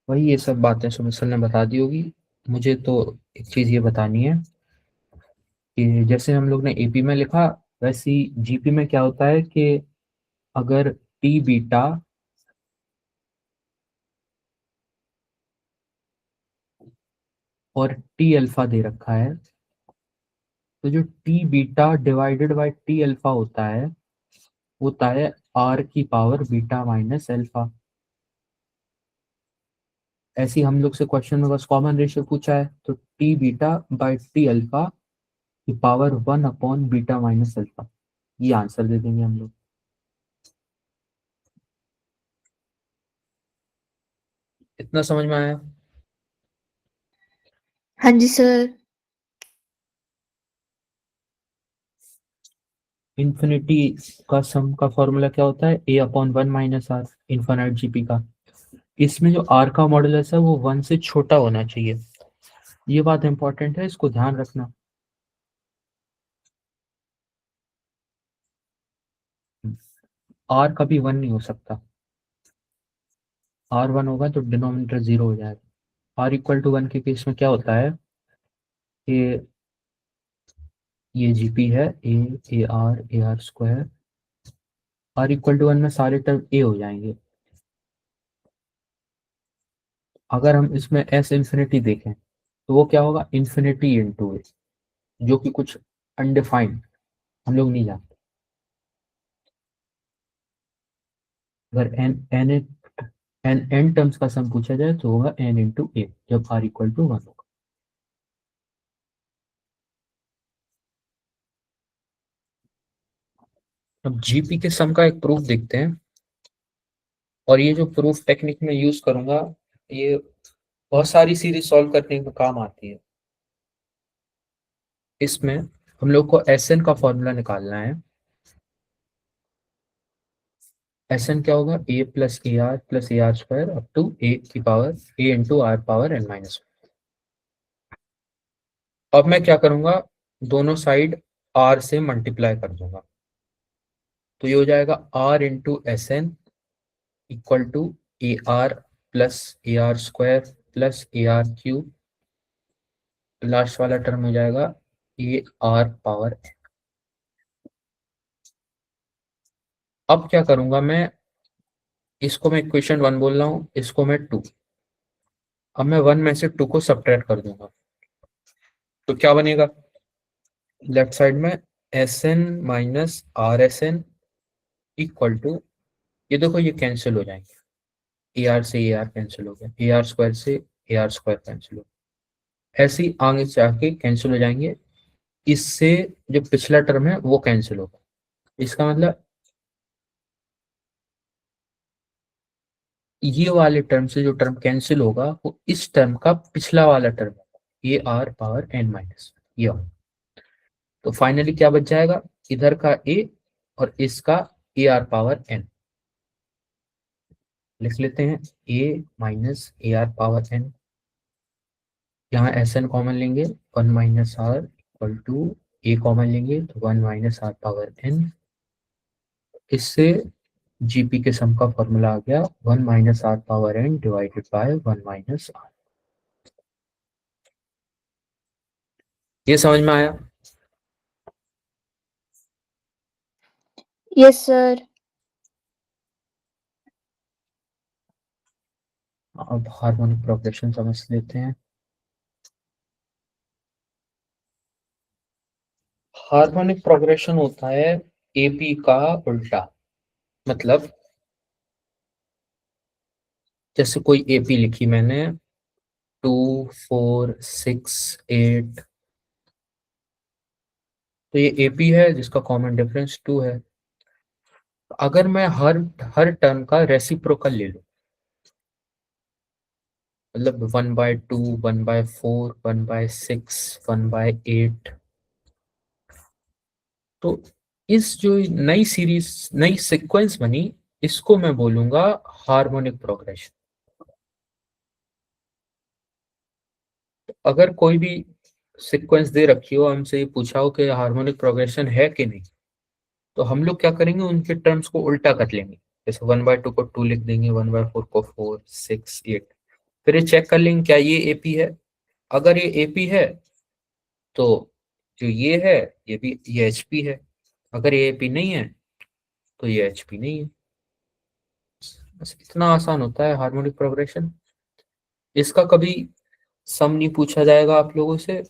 वही ये सब बातें सुमित सर ने बता दी होगी। मुझे तो एक चीज ये बतानी है कि जैसे हम लोग ने एपी में लिखा, वैसे ही जीपी में क्या होता है कि अगर टी बीटा और टी अल्फा दे रखा है, तो जो T beta divided bye T alpha होता है आर की पावर बीटा माइनस अल्फा। ऐसे ही हम लोग से क्वेश्चन में बस कॉमन रेशियो पूछा है, तो T beta by T alpha की power one upon beta minus alpha, ये आंसर दे देंगे हम लोग। इतना समझ में आया? हाँ जी सर। इन्फिनिटी का सम का फॉर्मूला क्या होता है, A upon one minus R, infinite GP का। इसमें जो आर का मॉडुलस है वो वन से छोटा होना चाहिए, ये बात इंपॉर्टेंट है, इसको ध्यान रखना। आर कभी वन नहीं हो सकता, आर वन होगा तो डिनोमिनेटर जीरो हो जाएगा। आर इक्वल टू वन के केस में क्या होता है कि ये जीपी है, A R square, R equal to one में सारे टर्म ए हो जाएंगे। अगर हम इसमें एस इन्फिनिटी देखें तो वो क्या होगा, इन्फिनिटी इंटू ए, जो कि कुछ अनडिफाइंड, हम लोग नहीं जानते। अगर एन टर्म्स का सम पूछा जाए तो होगा एन इंटू ए, जब आर इक्वल टू वन होगा। अब जीपी के सम का एक प्रूफ देखते हैं, और ये जो प्रूफ टेक्निक में यूज करूंगा ये बहुत सारी सीरीज सॉल्व करने में काम आती है। इसमें हम लोग को एस एन का फॉर्मूला निकालना है। एस एन क्या होगा, A plus A R square up to A की power A into R power N minus. अब मैं क्या करूंगा, दोनों साइड आर से मल्टीप्लाई कर दूंगा, तो ये हो जाएगा R into S N equal to A R plus A R square plus A R cube, last वाला टर्म हो जाएगा ए आर पावर। अब क्या करूंगा मैं, इसको मैं इक्वेशन वन बोल रहा हूँ, इसको मैं टू। अब मैं वन में से टू को सब्ट्रैक्ट कर दूंगा, तो क्या बनेगा, लेफ्ट साइड में S N minus R S N equal to, ये देखो ये कैंसिल हो जाएंगे, ए आर से ए आर कैंसिल हो गया, ए आर स्क्वायर से ए आर स्क्वायर कैंसिल हो गया, ऐसे ही आगे से आके कैंसिल हो जाएंगे। इससे जो पिछला टर्म है वो कैंसिल होगा, इसका मतलब ये वाले टर्म से जो टर्म कैंसिल होगा वो इस टर्म का पिछला वाला टर्म होगा, A R power N minus ये वाला। तो फाइनली क्या बच जाएगा, इधर का ए और इसका ए आर पावर एन लिख लेते हैं, A minus A R power N. यहाँ एस एन कॉमन लेंगे, one minus R equal to A common लेंगे तो one minus R power N. इससे जीपी के सम का फॉर्मूला आ गया one minus R power N divided by one minus R. ये समझ में आया? Yes sir. अब हार्मोनिक प्रोग्रेशन समझ लेते हैं। हार्मोनिक प्रोग्रेशन होता है एपी का उल्टा। मतलब जैसे कोई एपी लिखी मैंने 2 4 6 8, तो ये एपी है जिसका कॉमन डिफरेंस 2 है। अगर मैं हर टर्म का रेसिप्रोकल ले लूं, मतलब 1/2 1/4 1/6 1/8, तो इस जो नई सीरीज नई सीक्वेंस बनी इसको मैं बोलूंगा हार्मोनिक प्रोग्रेशन। अगर कोई भी सीक्वेंस दे रखी हो, हमसे ये पूछा हो कि हार्मोनिक प्रोग्रेशन है कि नहीं, तो हम लोग क्या करेंगे, उनके टर्म्स को उल्टा कर लेंगे। जैसे 1/2 को 2 लिख देंगे, 1/4 को 4 6 8, फिर ये चेक कर लेंगे क्या ये एपी है। अगर ये एपी है तो जो ये है ये भी ये एचपी है। अगर ये एपी नहीं है तो ये एचपी नहीं है। बस इतना आसान होता है हार्मोनिक प्रोग्रेशन। इसका कभी सम नहीं पूछा जाएगा आप लोगों से,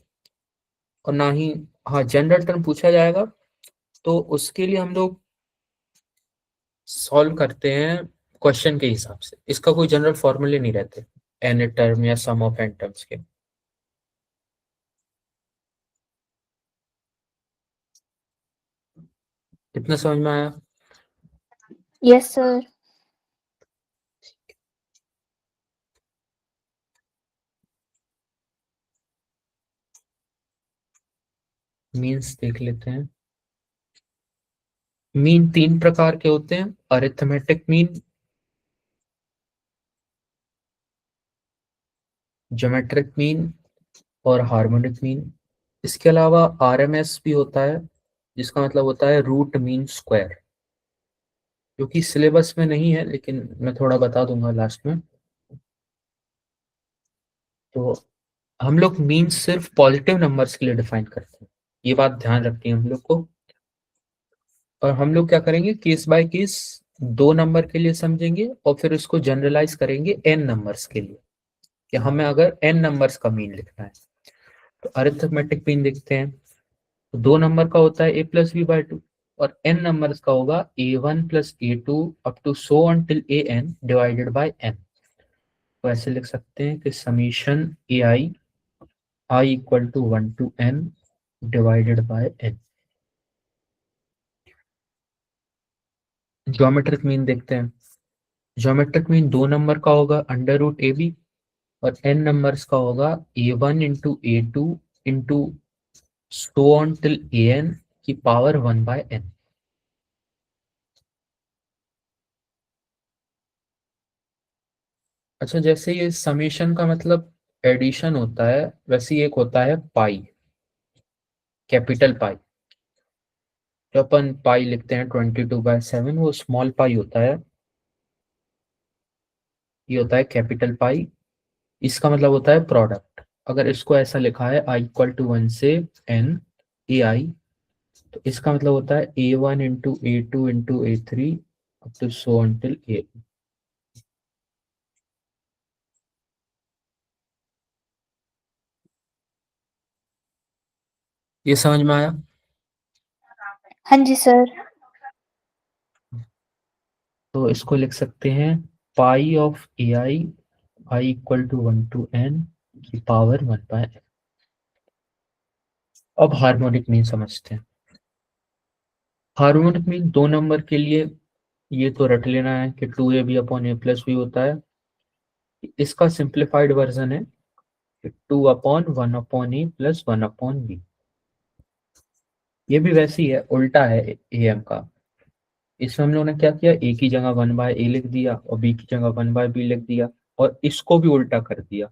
और ना ही हाँ जनरल टर्म पूछा जाएगा, तो उसके लिए हम लोग सॉल्व करते हैं क्वेश्चन के हिसाब से। इसका कोई जनरल फॉर्मूले नहीं रहते एन टर्म या सम ऑफ एन टर्म्स के। कितना समझ में आया? Yes sir. मीन्स देख लेते हैं। मीन 3 प्रकार के होते हैं, अरिथमेटिक मीन, ज्योमेट्रिक मीन और हार्मोनिक मीन। इसके अलावा आरएमएस भी होता है, जिसका मतलब होता है रूट मीन स्क्वायर, जो कि सिलेबस में नहीं है लेकिन मैं थोड़ा बता दूंगा लास्ट में। तो हम लोग मीन सिर्फ पॉजिटिव नंबर्स के लिए डिफाइन करते हैं, ये बात ध्यान रखनी है हम लोग को। और हम लोग क्या करेंगे, केस बाय केस 2 नंबर के लिए समझेंगे और फिर उसको जनरलाइज करेंगे n नंबर्स के लिए, कि हमें अगर n नंबर्स का मीन लिखना है। तो अरिथमेटिक मीन देखते हैं, तो 2 नंबर का होता है a+b/2 और n नंबर्स का होगा a1+a2 up to so on till an divided by n। तो ऐसे लिख सकते हैं कि summation ai equal to 1 to n divided by n। Geometric mean देखते हैं। ज्योमेट्रिक मीन 2 नंबर का होगा √ab और n नंबर्स का होगा a1 into a2 into so on till an की पावर 1/n। अच्छा, जैसे ये समेशन का मतलब एडिशन होता है, वैसे ही एक होता है पाई, कैपिटल पाई। जो अपन पाई लिखते हैं 22/7, वो स्मॉल पाई होता है, ये होता है कैपिटल पाई। इसका मतलब होता है प्रोडक्ट। अगर इसको ऐसा लिखा है i इक्वल टू 1 से n ए आई, तो इसका मतलब होता है a1 into a2 into a3 up to so until a। ये समझ में आया? हाँ जी सर। तो इसको लिख सकते हैं pi of ai equal to 1 to n की पावर 1/n। अब हार्मोनिक मीन समझते हैं। हार्मोनिक मीन 2 नंबर के लिए ये तो रट लेना है कि 2ab upon a plus B होता है। इसका सिंप्लीफाइड वर्जन है 2/1/a प्लस 1/b। ये भी वैसे ही है, उल्टा है am का। इसमें हम लोगों ने क्या किया, a की जगह 1/a लिख दिया और b की जगह 1/b लिख दिया और इसको भी उल्टा कर दिया।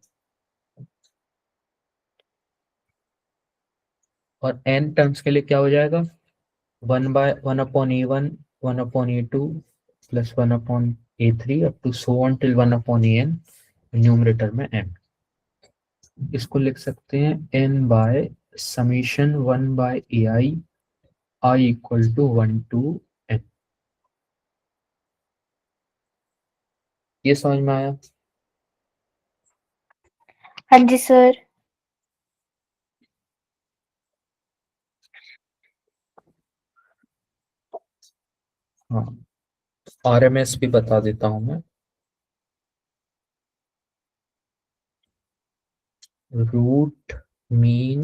और n टर्म्स के लिए क्या हो जाएगा, 1/1/a1 1/a2 plus 1/a3 up to so on till 1/an, numerator में m। इसको लिख सकते हैं n by summation 1/ai i equal to 1 to n। ये समझ में आया? हाँ जी सर। हाँ, RMS भी बता देता हूं मैं। Root mean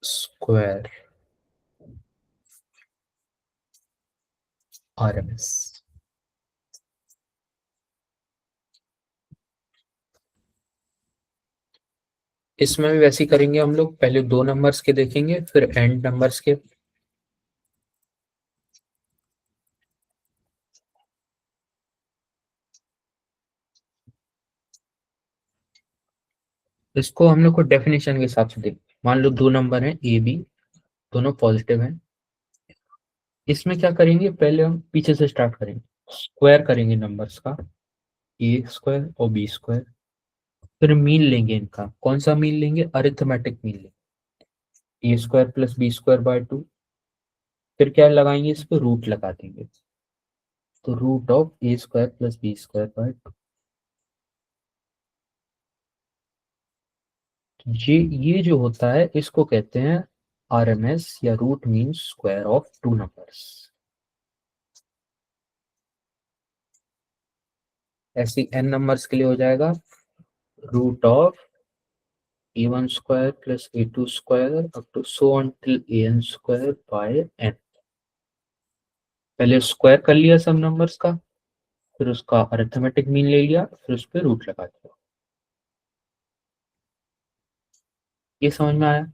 square RMS। इसमें भी वैसे ही करेंगे हम लोग, पहले 2 नंबर्स के देखेंगे फिर एंड नंबर्स के। इसको हम लोग को डेफिनेशन के हिसाब से देख, मान लो 2 नंबर हैं ए बी, दोनों पॉजिटिव हैं। इसमें क्या करेंगे, पहले हम पीछे से स्टार्ट करेंगे, स्क्वायर करेंगे नंबर्स का, ए स्क्वायर और बी स्क्वायर। फिर मीन लेंगे इनका, कौन सा मीन लेंगे, अरिथमेटिक मीन लेंगे, A square plus B square by 2। फिर क्या लगाएंगे, इस पर रूट लगा देंगे, तो root of A square plus B square by 2। ये जो होता है इसको कहते हैं RMS या root mean square of 2 numbers. ऐसे n नंबर्स के लिए हो जाएगा root of a1 square plus a2 square up to so on till an square by n। पहले स्क्वायर कर लिया सब नंबर्स का, फिर उसका अरिथमेटिक मीन ले लिया, फिर उस पर रूट लगा दिया। ये समझ में आया?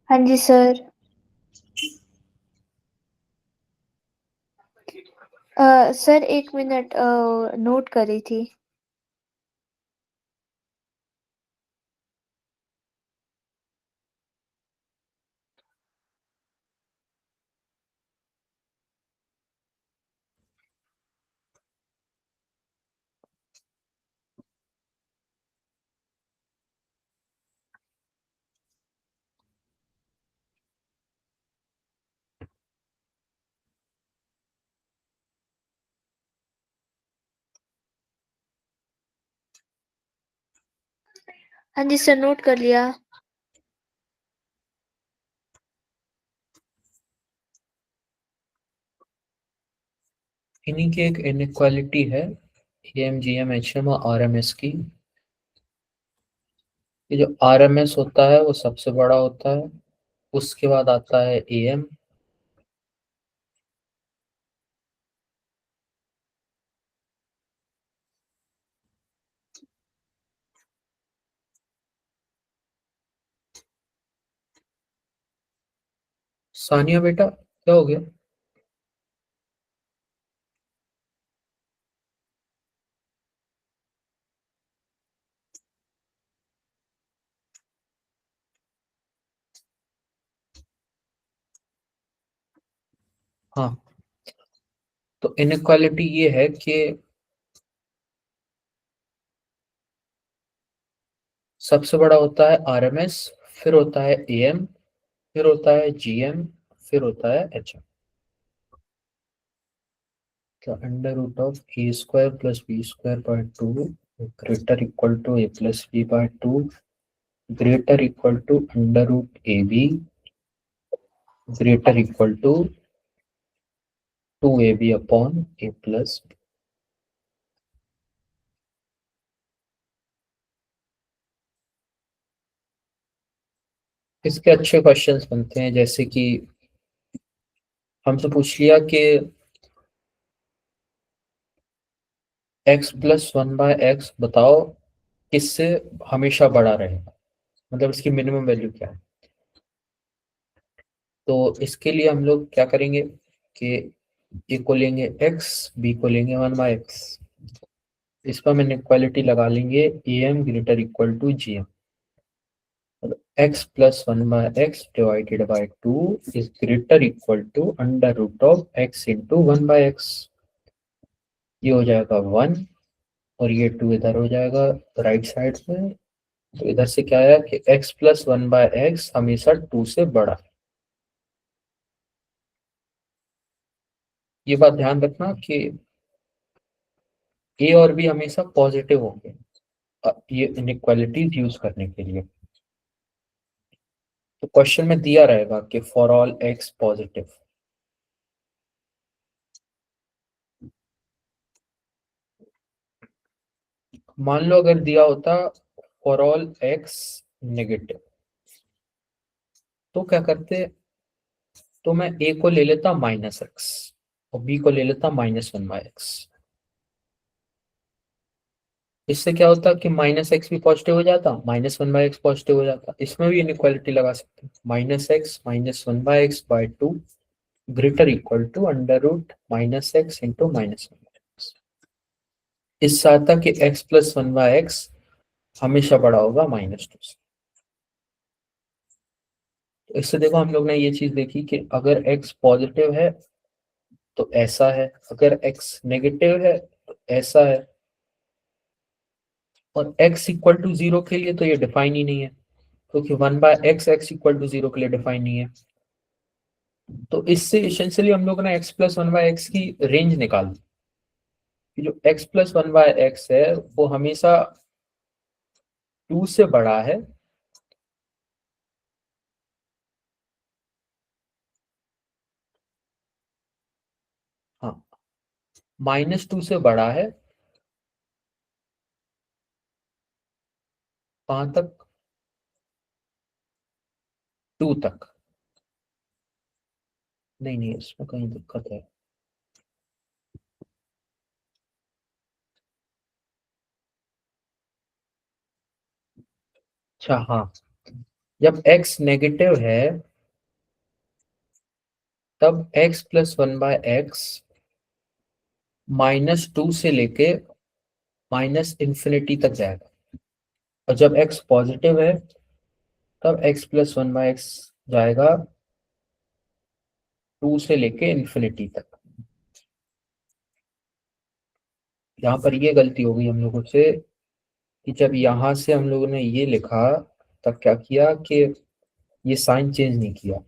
हाँ जी सर। सर 1 मिनट, नोट करी थी। हाँ जी सर, नोट कर लिया। इन्हीं की एक इनइक्वालिटी है AM GM HM और RMS की। ये जो RMS होता है वो सबसे बड़ा होता है, उसके बाद आता है AM, सानिया बेटा क्या हो गया? हाँ, तो इनइक्वालिटी ये है कि सबसे बड़ा होता है RMS, फिर होता है AM, फिर होता है GM, फिर होता है HM। तो under root of A square plus B square by 2 greater equal to a plus B by 2 greater equal to under root A B greater equal to 2ab upon a plus B. इसके अच्छे questions बनते हैं, जैसे कि हमसे पूछ लिया कि x प्लस 1/x बताओ किससे हमेशा बड़ा रहेगा, मतलब इसकी मिनिमम वैल्यू क्या है। तो इसके लिए हम लोग क्या करेंगे कि ए को लेंगे x, b को लेंगे 1/x, इस पर हम इक्वालिटी लगा लेंगे am greater equal to gm। x plus 1/x divided by 2 is greater equal to under root of x into 1/x। ये हो जाएगा 1 और ये 2 इधर हो जाएगा राइट साइड में। तो इधर से क्या आया कि x प्लस 1/x हमेशा 2 से बड़ा है। ये बात ध्यान रखना कि a और b हमेशा पॉजिटिव होंगे ये इनइक्वालिटीज यूज करने के लिए। तो क्वेश्चन में दिया रहेगा कि फॉर ऑल x पॉजिटिव। मान लो अगर दिया होता फॉर ऑल x नेगेटिव, तो क्या करते, तो मैं a को ले लेता -x और b को ले लेता -1/x। इससे क्या होता कि -x भी पॉजिटिव हो जाता, -1/x पॉजिटिव हो जाता। इसमें भी इनइक्वालिटी लगा सकते हैं, -x -1/x/2 greater equal to under root -x into -1/x। इससे आता कि x प्लस 1/x हमेशा बड़ा होगा -2 से। तो इससे देखो हम लोग ने ये चीज देखी कि अगर x पॉजिटिव है तो ऐसा है, अगर x नेगेटिव है तो ऐसा है, और x इक्वल टू 0 के लिए तो ये डिफाइन ही नहीं है, क्योंकि 1/x x इक्वल टू 0 के लिए डिफाइन नहीं है। तो इससे इसेंशियली हम लोग ने x प्लस 1/x की रेंज निकाल दी कि जो x प्लस 1/x है वो हमेशा 2 से बड़ा है, हाँ -2 से बड़ा है। कहाँ तक? 2 तक। नहीं नहीं, इसमें कहीं दिक्कत है। अच्छा हाँ, जब x नेगेटिव है तब x प्लस 1/x -2 से लेके -इंफिनिटी तक जाएगा, और जब x पॉजिटिव है तब x प्लस 1/x जाएगा 2 से लेके इंफिनिटी तक। यहाँ पर ये गलती हो गई हम लोगों से कि जब यहाँ से हम लोगों ने ये लिखा तब क्या किया कि ये साइन चेंज नहीं किया।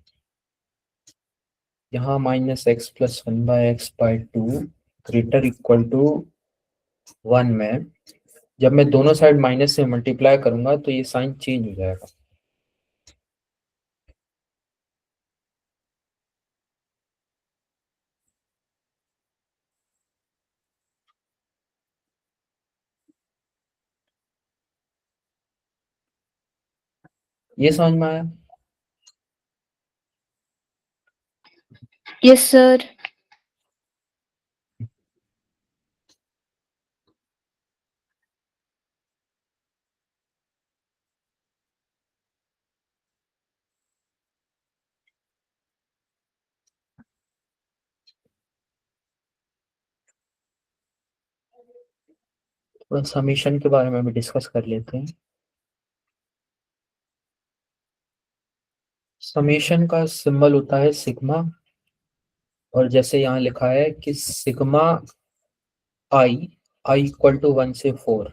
यहाँ -x plus 1/x/2 greater equal to 1 में जब मैं दोनों साइड माइनस से मल्टीप्लाई करूंगा तो ये साइन चेंज हो जाएगा। ये समझ में आया? Yes, sir. थोड़ा समीशन के बारे में भी डिस्कस कर लेते हैं। समीशन का सिंबल होता है सिग्मा, और जैसे यहाँ लिखा है कि सिग्मा i इक्वल टू 1 से 4,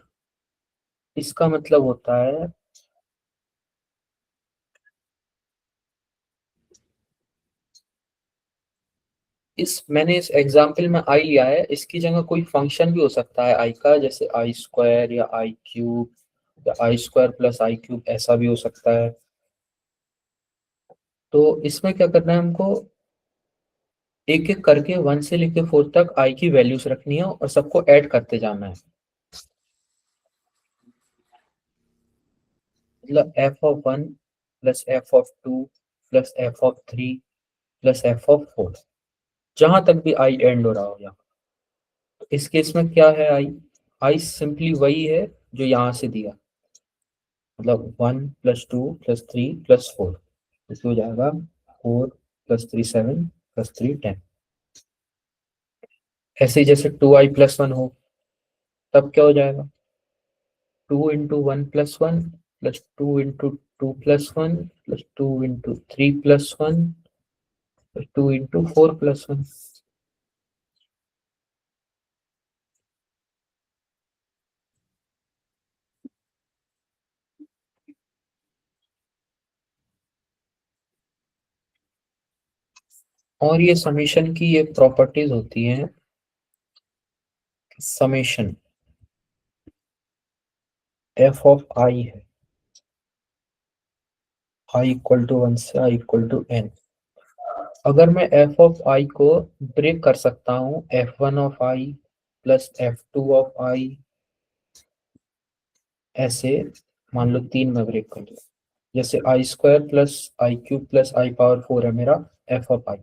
इसका मतलब होता है मैंने इस एग्जाम्पल में i लिया है, इसकी जगह कोई फंक्शन भी हो सकता है i का, जैसे i² या i³ या i² प्लस i³, ऐसा भी हो सकता है। तो इसमें क्या करना है हमको, एक एक करके 1 से लेके 4 तक i की वैल्यूज रखनी है और सबको ऐड करते जाना है। मतलब f(1) plus F of 2 plus F of 3 plus F of 4, जहां तक भी आई एंड हो रहा हो यहाँ। तो इस केस में क्या है आई सिंपली वही है जो यहाँ से दिया, मतलब 1 प्लस 2 प्लस 3 प्लस 4, इसलिए हो जाएगा 4 प्लस 3 7 प्लस 3 10। ऐसे ही जैसे 2i प्लस 1 हो तब क्या हो जाएगा, 2 into 1 plus 1 plus 2 into 2 plus 1 plus 2 into 3 plus 1 plus 2 into 4 plus 1। और ये समेशन की ये प्रॉपर्टीज होती हैं, समेशन एफ ऑफ आई है, आई इक्वल टू 1 से आई इक्वल टू n। अगर मैं एफ ऑफ आई को ब्रेक कर सकता हूँ f1 of I plus f2 of I, ऐसे मान लो 3 में ब्रेक कर दिया, जैसे I square plus I cube plus I power 4 है मेरा एफ ऑफ आई,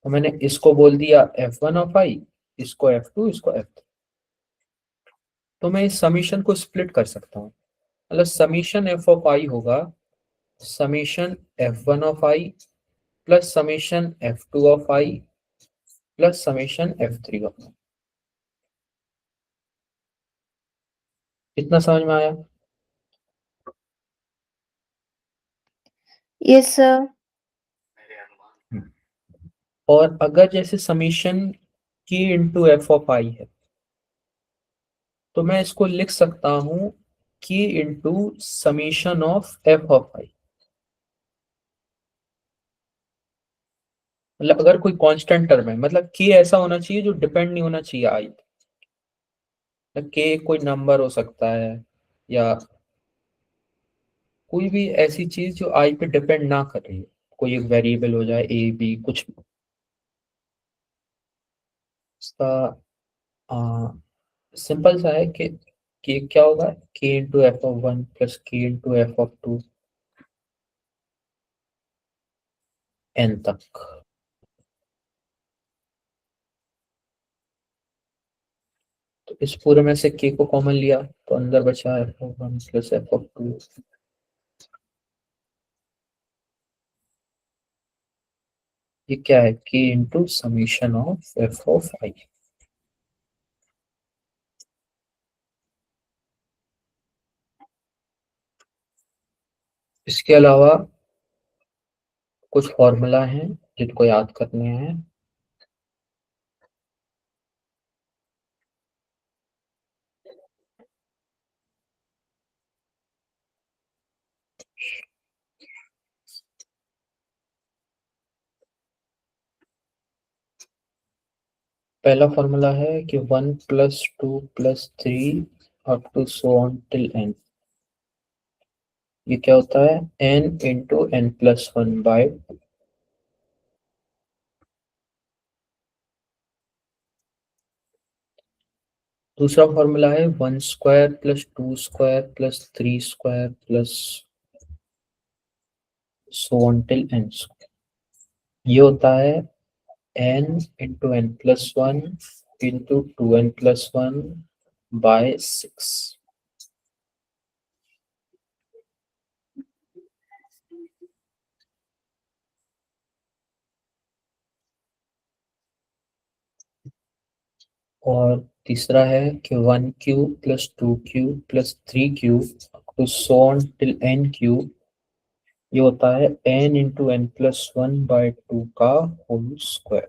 तो मैंने इसको बोल दिया f1 ऑफ आई, इसको f2, इसको f3। तो मैं इस समीशन को स्प्लिट कर सकता हूँ, मतलब समीशन एफ ऑफ आई होगा summation f1 of I plus summation f2 of I plus summation f3 of I. इतना समझ में आया? Yes sir. और अगर जैसे summation k into F of I है तो मैं इसको लिख सकता हूँ k into summation of F of I, मतलब अगर कोई कांस्टेंट टर्म है, मतलब k ऐसा होना चाहिए जो डिपेंड नहीं होना चाहिए आई, k कोई नंबर हो सकता है या कोई भी ऐसी चीज जो आई पे डिपेंड ना कर रही है, कोई एक वेरिएबल हो जाए ए बी कुछ भी। इसका सिंपल सा है कि क्या होगा k into F of 1 plus k into F of 2 n तक। तो इस पूरे में से k को कॉमन लिया तो अंदर बचा F of 1 plus F of 2। ये क्या है k into summation of F of I. इसके अलावा कुछ फॉर्मूला हैं जिनको याद करने हैं। पहला फॉर्मूला है कि 1 plus 2 plus 3 up to so on till n, ये क्या होता है n into n plus 1 by. दूसरा फॉर्मूला है 1 square plus 2 square plus 3 square plus so on till n square, ये होता है n into n plus 1 into 2n plus 1 by 6। और तीसरा है कि 1 cube plus 2 cube plus 3 cube to so on till n cube, ये होता है n into n plus 1 by 2 का होल स्क्वायर।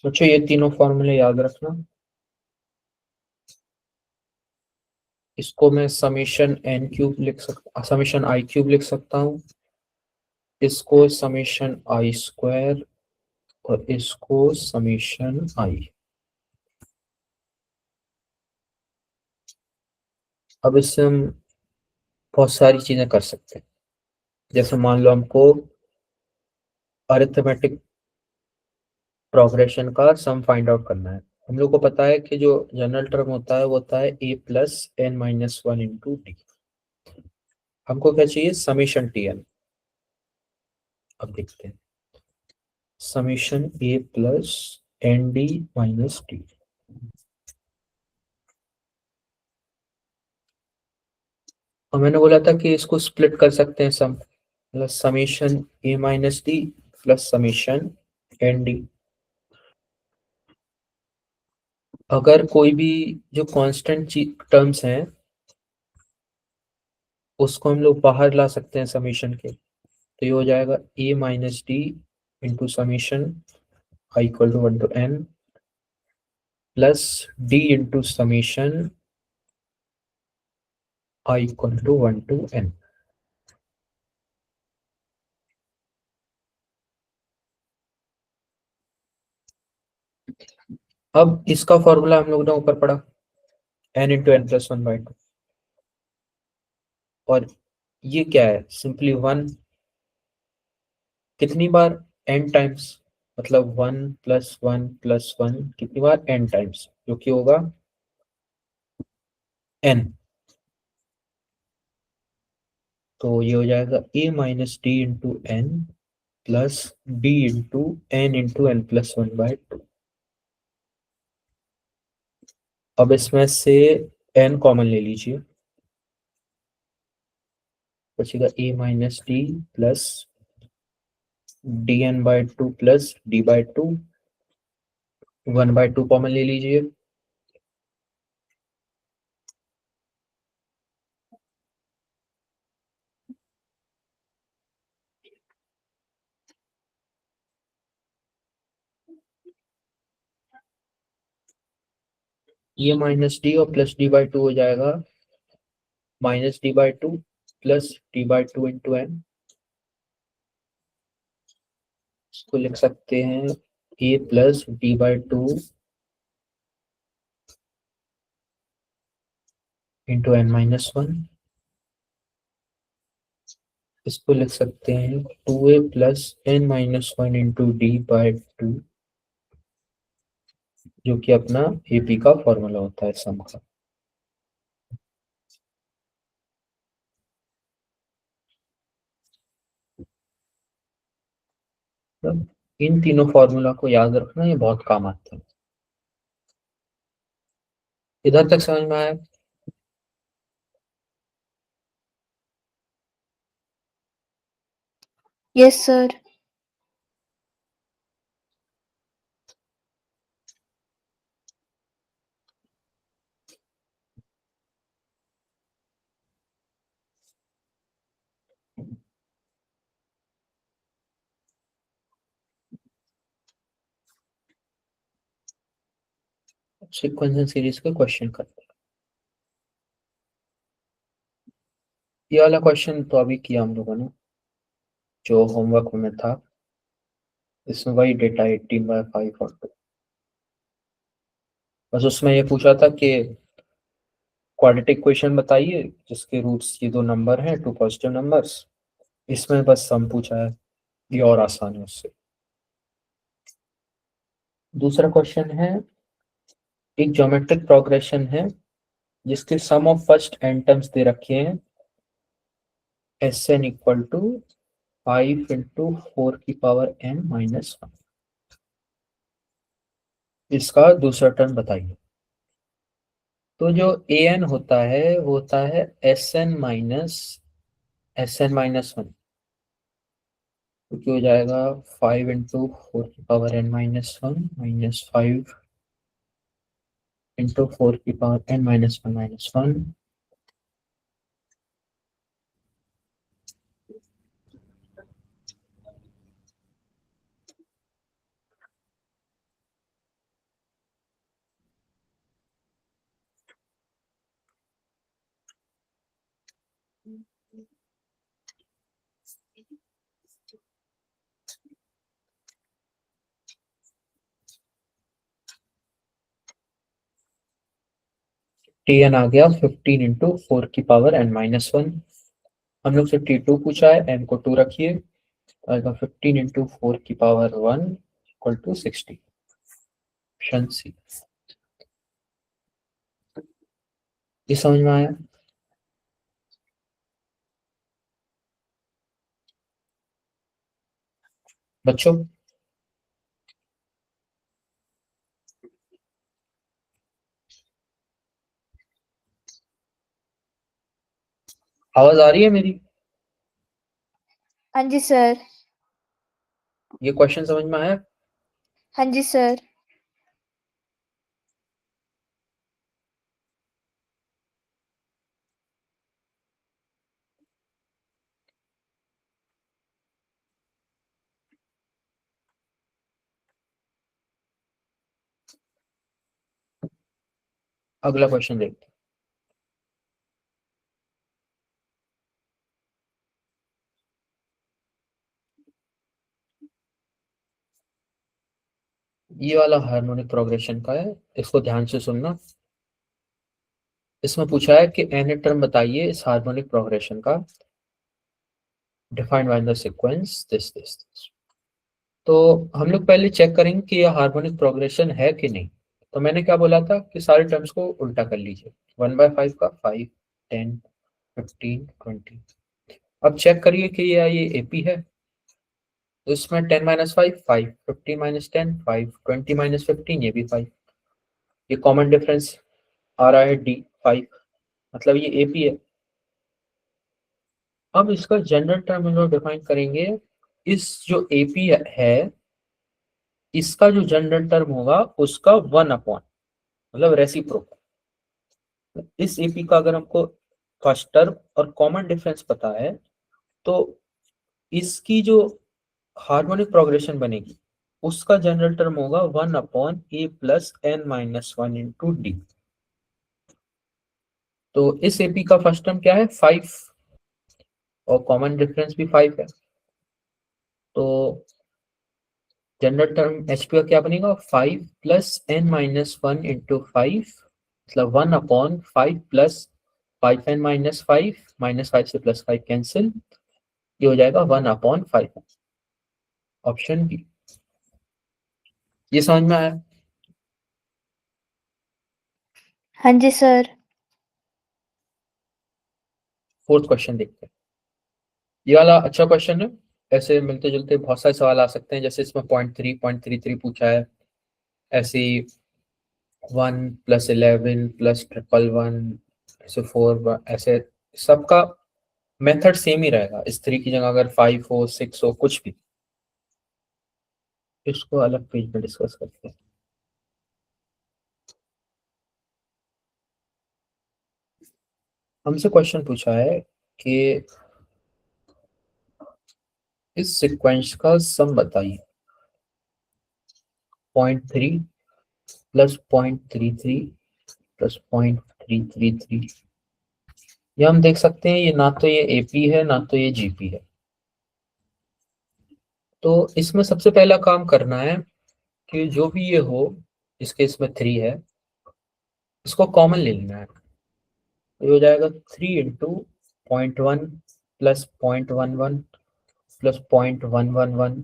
सोचो ये तीनों फॉर्मूले याद रखना। इसको मैं समेशन n क्यूब लिख सकता, समेशन i क्यूब लिख सकता हूँ, इसको समेशन i स्क्वायर और इसको समेशन i। अब इससे हम बहुत सारी चीजें कर सकते हैं। जैसे मान लो हमको अरिथमेटिक प्रोग्रेशन का सम फाइंड आउट करना है। हम लोग को पता है कि जो जनरल टर्म होता है वो होता है a plus N minus one into D. हमको क्या चाहिए? Summation T N. अब देखते हैं, summation a plus N D minus D. और मैंने बोला था कि इसको स्प्लिट कर सकते हैं, sum plus summation a minus D plus summation N D. अगर कोई भी जो कांस्टेंट टर्म्स हैं उसको हम लोग बाहर ला सकते हैं समेशन के, तो ये हो जाएगा a minus D into summation I equal to one to N plus D into summation I equal to one to N. अब इसका फॉर्मूला हम लोग ने ऊपर पढ़ा, n into N plus one by two. और ये क्या है? सिंपली वन कितनी बार? n टाइम्स, मतलब वन प्लस वन कितनी बार? n टाइम्स, जो कि होगा n। तो ये हो जाएगा a minus D into N plus D into N plus one by two. अब इसमें से n कॉमन ले लीजिए, बचेगा a minus D plus D N by two plus D by two. One by two common ले लीजिए, ये minus D और प्लस डी बाय टू हो जाएगा minus D by two plus D by two into N. इसको लिख सकते हैं a plus D by two into N minus one. इसको लिख सकते हैं two A plus N minus one into D by two, जो कि अपना AP का फॉर्मूला होता है सम का। मतलब इन तीनों फॉर्मूला को याद रखना, ये बहुत काम आता है। इधर तक समझ में आया? Yes, sir. सीक्वेंशियल सीरीज के क्वेश्चन करते हैं। ये वाला क्वेश्चन तो अभी किया हम लोगों ने, जो होमवर्क में था। इसमें वही डेटा 18/5 और 2। बस उसमें ये पूछा था कि क्वाड्रेटिक क्वेश्चन बताइए जिसके रूट्स ये दो नंबर हैं, टू पॉजिटिव नंबर्स। इसमें बस सम पूछा है, ये और आसान है उससे। दूसरा क्वेश्चन है, एक ज्योमेट्रिक प्रोग्रेशन है जिसके सम ऑफ फर्स्ट एन टर्म्स दे रखे हैं Sn इक्वल टू 5 इंटू 4 की पावर n माइनस वन। इसका दूसरा टर्म बताइए। तो जो an होता है वो होता है Sn माइनस वन, क्योंकि हो जाएगा 5 इंटू 4 की power n minus one minus 5 into 4 की power n minus one. Tn आ गया 15 इंटू 4⁻n-1। हम लोग से T2 पूछा है, n को 2 रखिए, आएगा 15 into 4⁻1 equal to 60। Option C. ये समझ में आया? बच्चों आवाज आ रही है मेरी? हाँ जी सर। ये क्वेश्चन समझ में आया? हाँ जी सर। अगला क्वेश्चन देखते हैं। ये वाला हार्मोनिक प्रोग्रेशन का है, इसको ध्यान से सुनना। इसमें पूछा है कि nth टर्म बताइए इस हार्मोनिक प्रोग्रेशन का, defined by the sequence this. तो हम लोग पहले चेक करेंगे कि यह हार्मोनिक प्रोग्रेशन है कि नहीं। तो मैंने क्या बोला था कि सारे टर्म्स को उल्टा कर लीजिए। 1/5 का 5, 10, 15, 20। अब चेक करिए कि ये एपी है। तो इसमें 10 - 5 5, 15 - 10 5, 20 - 15 ये भी 5। ये कॉमन डिफरेंस आ रहा है डी 5, मतलब ये एपी है। अब इसका जनरल टर्म हम लोग डिफाइन करेंगे। इस जो एपी है इसका जो जनरल टर्म होगा उसका 1/, मतलब रेसिप्रोकल। इस एपी का अगर हमको फर्स्ट टर्म और कॉमन डिफरेंस पता है तो इसकी जो हार्मोनिक प्रोग्रेशन बनेगी उसका जनरल टर्म होगा 1/a + n-1 इंटू डी। तो इस एपी का फर्स्ट टर्म क्या है? 5 और कॉमन डिफरेंस भी 5 है। तो जनरल टर्म एचपी का क्या बनेगा? 5 + n-1 इंटू 5, मतलब 1/5 + 5n-5, -5 से +5 कैंसिल, ये हो जाएगा 1/5। Option B. ये समझ में आया? हाँ जी सर। फोर्थ क्वेश्चन देखते हैं। ये वाला अच्छा क्वेश्चन है। ऐसे मिलते जुलते बहुत सारे सवाल आ सकते हैं, जैसे इसमें 0.3 पूछा है, ऐसे 1 + 11 + 111, ऐसे 4, ऐसे सबका मेथड सेम ही रहेगा। इस 3 की जगह अगर 5 हो, 6 हो, कुछ भी, इसको अलग पेज में डिस्कस करते हैं। हमसे क्वेश्चन पूछा है कि इस सीक्वेंस का सम बताइए। 0.3 + 0.33 + 0.333। ये हम देख सकते हैं, ये ना तो ये एपी है ना तो ये जीपी है। तो इसमें सबसे पहला काम करना है कि जो भी ये हो, इस केस में 3 है, इसको कॉमन ले लेना है। तो ये हो जाएगा 3 इंटू 0.1 + 0.11 + 0.111।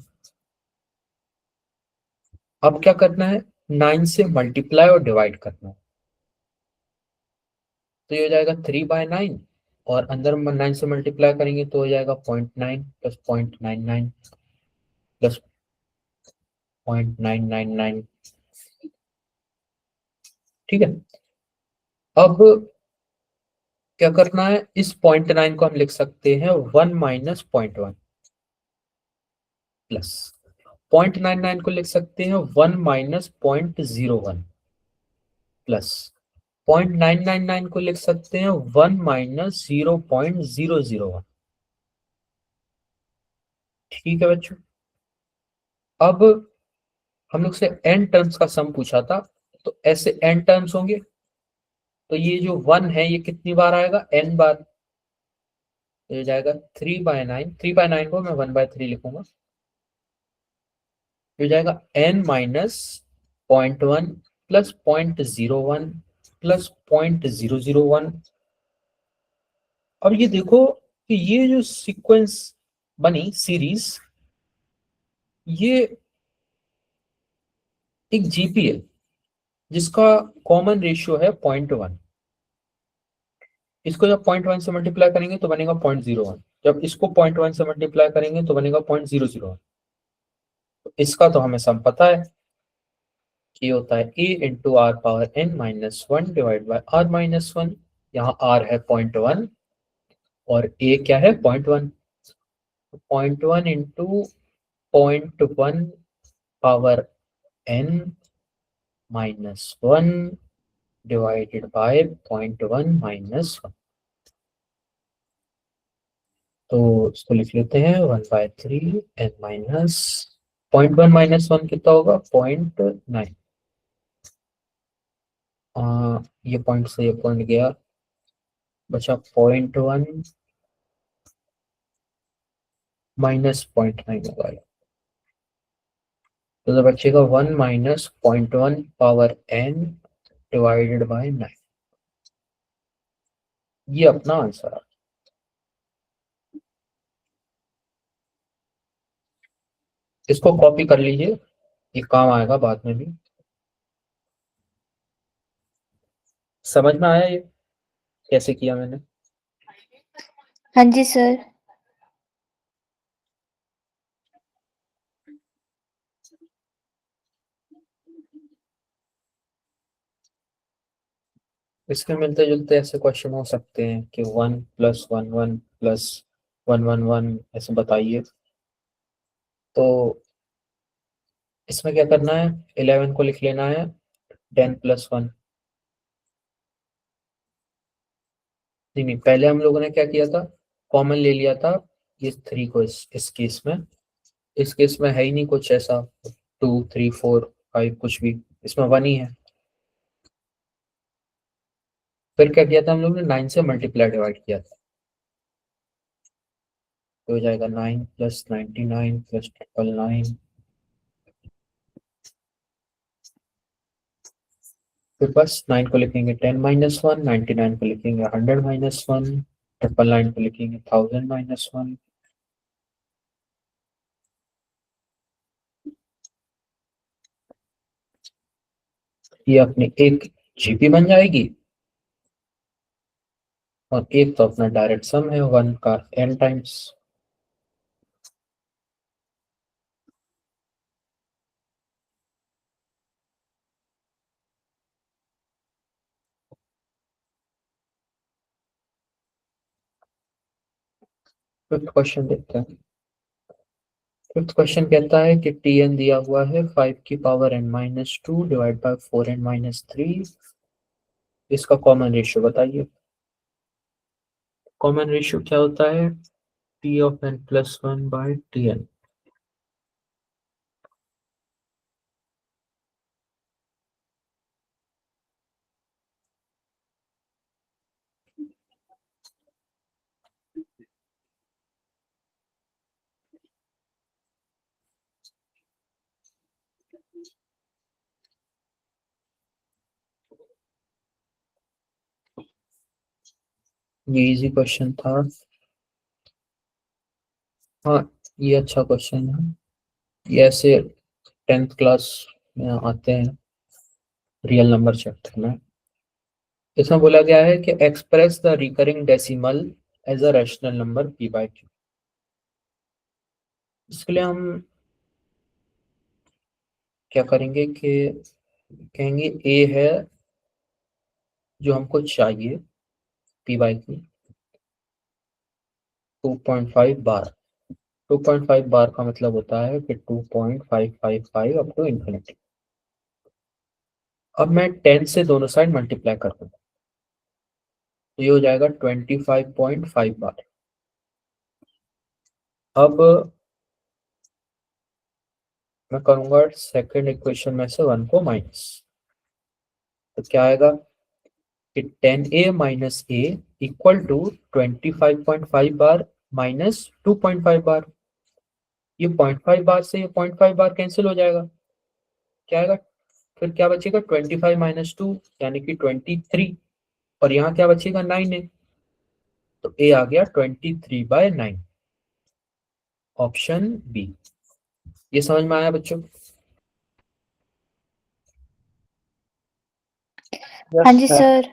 अब क्या करना है? 9 से मल्टीप्लाई और डिवाइड करना है। तो ये हो जाएगा 3/9, और अंदर 9 से मल्टीप्लाई करेंगे तो हो जाएगा 0.9 + 0.99 + 0.999। ठीक है। अब क्या करना है? इस 0.9 को हम लिख सकते हैं 1 - 0.1, प्लस 0.99 को लिख सकते हैं 1 - 0.01, प्लस 0.999 को लिख सकते हैं 1 - 0.001। ठीक है बच्चों। अब हम लोग से n टर्म्स का सम पूछा था, तो ऐसे n टर्म्स होंगे। तो ये जो 1 है ये कितनी बार आएगा? n बार। तो ये जाएगा 3/9। 3/9 को मैं 1/3 लिखूंगा। ये जाएगा n - 0.1 + 0.01 प्लस 0.001। अब ये देखो कि ये जो सीक्वेंस बनी सीरीज, ये एक जीपी है जिसका कॉमन रेशियो है 0.1। इसको जब 0.1 से मल्टीप्लाई करेंगे तो बनेगा 0.01, जब इसको 0.1 से मल्टीप्लाई करेंगे तो बनेगा 0.001। तो इसका तो हमें सम पता है कि होता है a into R power n minus 1 divide by R minus 1। यहाँ r है 0.1 और a क्या है 0.1। 0.1 into 0.1 power n minus 1 divided by 0.1 minus 1। तो इसको लिख लेते हैं 1/3 n माइनस 0.1 माइनस 1 कितना होगा 0.9। ये पॉइंट से ये पॉइंट गया, बचा 0.1 माइनस 0.9 होगा। तो बचेगा 1 minus 0.1 power n divided bye 9। ये अपना आंसर है। इसको कॉपी कर लीजिए, ये काम आएगा बाद में भी। समझ में आया ये कैसे किया मैंने? हाँ जी सर। इसके मिलते जुलते ऐसे क्वेश्चन हो सकते हैं कि 1 प्लस 1 1 प्लस 1 1 1 ऐसे बताइए। तो इसमें क्या करना है, 11 को लिख लेना है 10 प्लस 1। नहीं, पहले हम लोगों ने क्या किया था, कॉमन ले लिया था ये 3 को। इस केस में, इस केस में है ही नहीं कुछ ऐसा 2 3 4 5 कुछ भी, इसमें 1 ही है। फिर क्या किया था हम लोग ने, 9 से मल्टीप्लाई डिवाइड किया था, तो हो जाएगा 9 प्लस 99 प्लस 999। फिर बस 9 को लिखेंगे 10 माइनस 1, 99 को लिखेंगे 100 माइनस 1, 999 को लिखेंगे 1000 माइनस 1। ये अपनी एक जीपी बन जाएगी और एक तो अपना डायरेक्ट सम है 1 का n टाइम्स। फिफ्थ क्वेश्चन देखते हैं। फिफ्थ क्वेश्चन कहता है कि tn दिया हुआ है 5 की power n minus 2 divide by 4n minus 3। इसका कॉमन रेशियो बताइए। कॉमन रेशियो क्या होता है, t of n plus 1 by tn। ये इजी क्वेश्चन था। हाँ, ये अच्छा क्वेश्चन है। ये ऐसे 10th क्लास में आते हैं रियल नंबर चैप्टर में। इसमें बोला गया है कि express the recurring decimal as a rational number p by q। इसके लिए हम क्या करेंगे कि कहेंगे a है जो हमको चाहिए p बाय q 2.5 बार। 2.5 बार का मतलब होता है कि 2.555 अप टू इंफिनिटी। अब मैं 10 से दोनों साइड मल्टीप्लाई कर दूंगा, तो ये हो जाएगा 25.5 बार। अब मैं करूंगा सेकंड इक्वेशन में से 1 को माइनस, तो क्या आएगा कि 10a minus a equal to 25.5 bar minus 2.5 bar. ये 0.5 बार से ये 0.5 बार कैंसिल हो जाएगा, क्या आएगा फिर क्या बचेगा 25 माइनस 2 यानी कि 23, और यहाँ क्या बचेगा 9 है, तो ए आ गया 23/9, ऑप्शन बी। ये समझ में आया बच्चों? हाँ जी सर।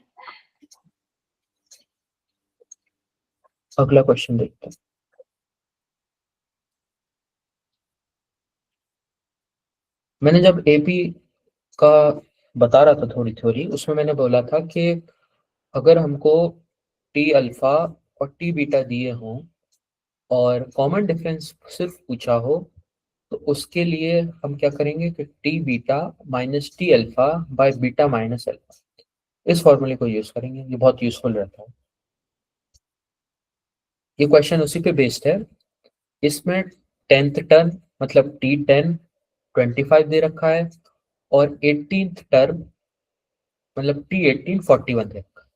अगला क्वेश्चन देखते हैं। मैंने जब एपी का बता रहा था थोड़ी थ्योरी, उसमें मैंने बोला था कि अगर हमको टी अल्फा और टी बीटा दिए हों और कॉमन डिफरेंस सिर्फ पूछा हो, तो उसके लिए हम क्या करेंगे कि T beta minus T alpha by beta minus alpha, इस फॉर्मूले को यूज करेंगे। ये बहुत यूजफुल रहता है। ये क्वेश्चन उसी पे बेस्ड है। इसमें 10th टर्म मतलब T10 25 दे रखा है, और 18th टर्म मतलब T18 41 दे रखा है।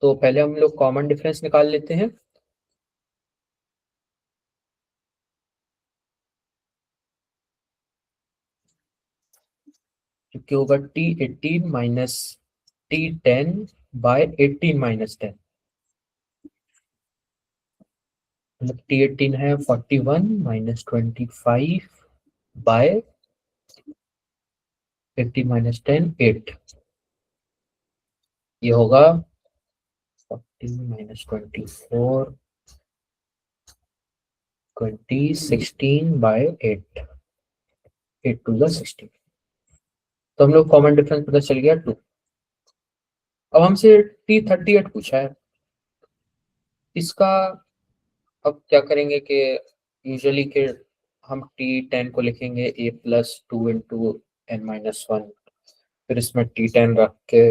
तो पहले हम लोग कॉमन डिफरेंस निकाल लेते हैं। क्योंकि होगा T18 minus T10 bye 18 minus 10, मतलब T18 है 41 माइनस 25 बाय 18 माइनस 10 8, ये होगा 40 माइनस 24 20 16 बाय 8, 8 टू द 16। तो हम लोग कॉमन डिफरेंस पता चल गया 2। अब हमसे T38 पूछा है। इसका अब क्या करेंगे कि यूजुअली के हम T10 को लिखेंगे a plus 2 into n minus 1, फिर इसमें T10 रख के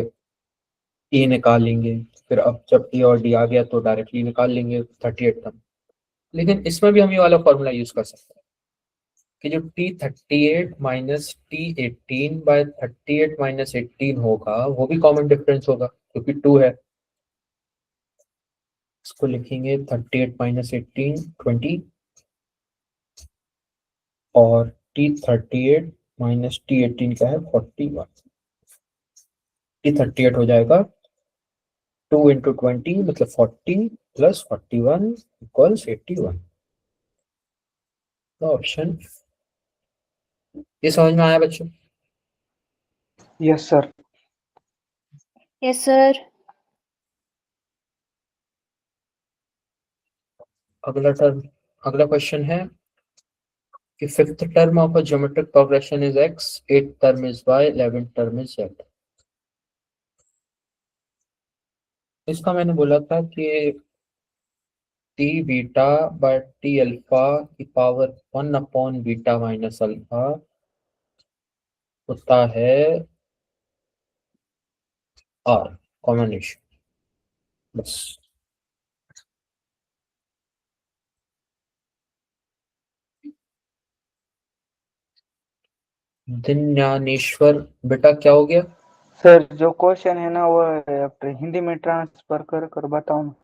e निकालेंगे। फिर अब जब e और d आ गया तो डायरेक्टली निकाल लेंगे 38 तक। लेकिन इसमें भी हम ये वाला फॉर्मूला यूज कर सकते हैं कि जो T38 minus T18 bye 38 minus 18 होगा वो भी कॉमन डिफरेंस होगा, क्योंकि 2 है। इसको लिखेंगे 38 माइनस 18 20, और T38 माइनस T18 का है 41। T38 हो जाएगा 2 इंटू 20 मतलब 40 प्लस 41 इक्वल्स 81, ऑप्शन। ये समझ में आया बच्चों? Yes sir. Yes sir. अगला क्वेश्चन है कि fifth term of a geometric progression is x, 8th term is y, 11th term is z। इसका मैंने बोला था कि T beta by T alpha की power 1 upon beta minus alpha होता है r कॉम्बिनेशन, बस। ज्ञानेश्वर बेटा क्या हो गया? सर जो क्वेश्चन है ना वो आप हिंदी में ट्रांसफर कर कर बताओ ना।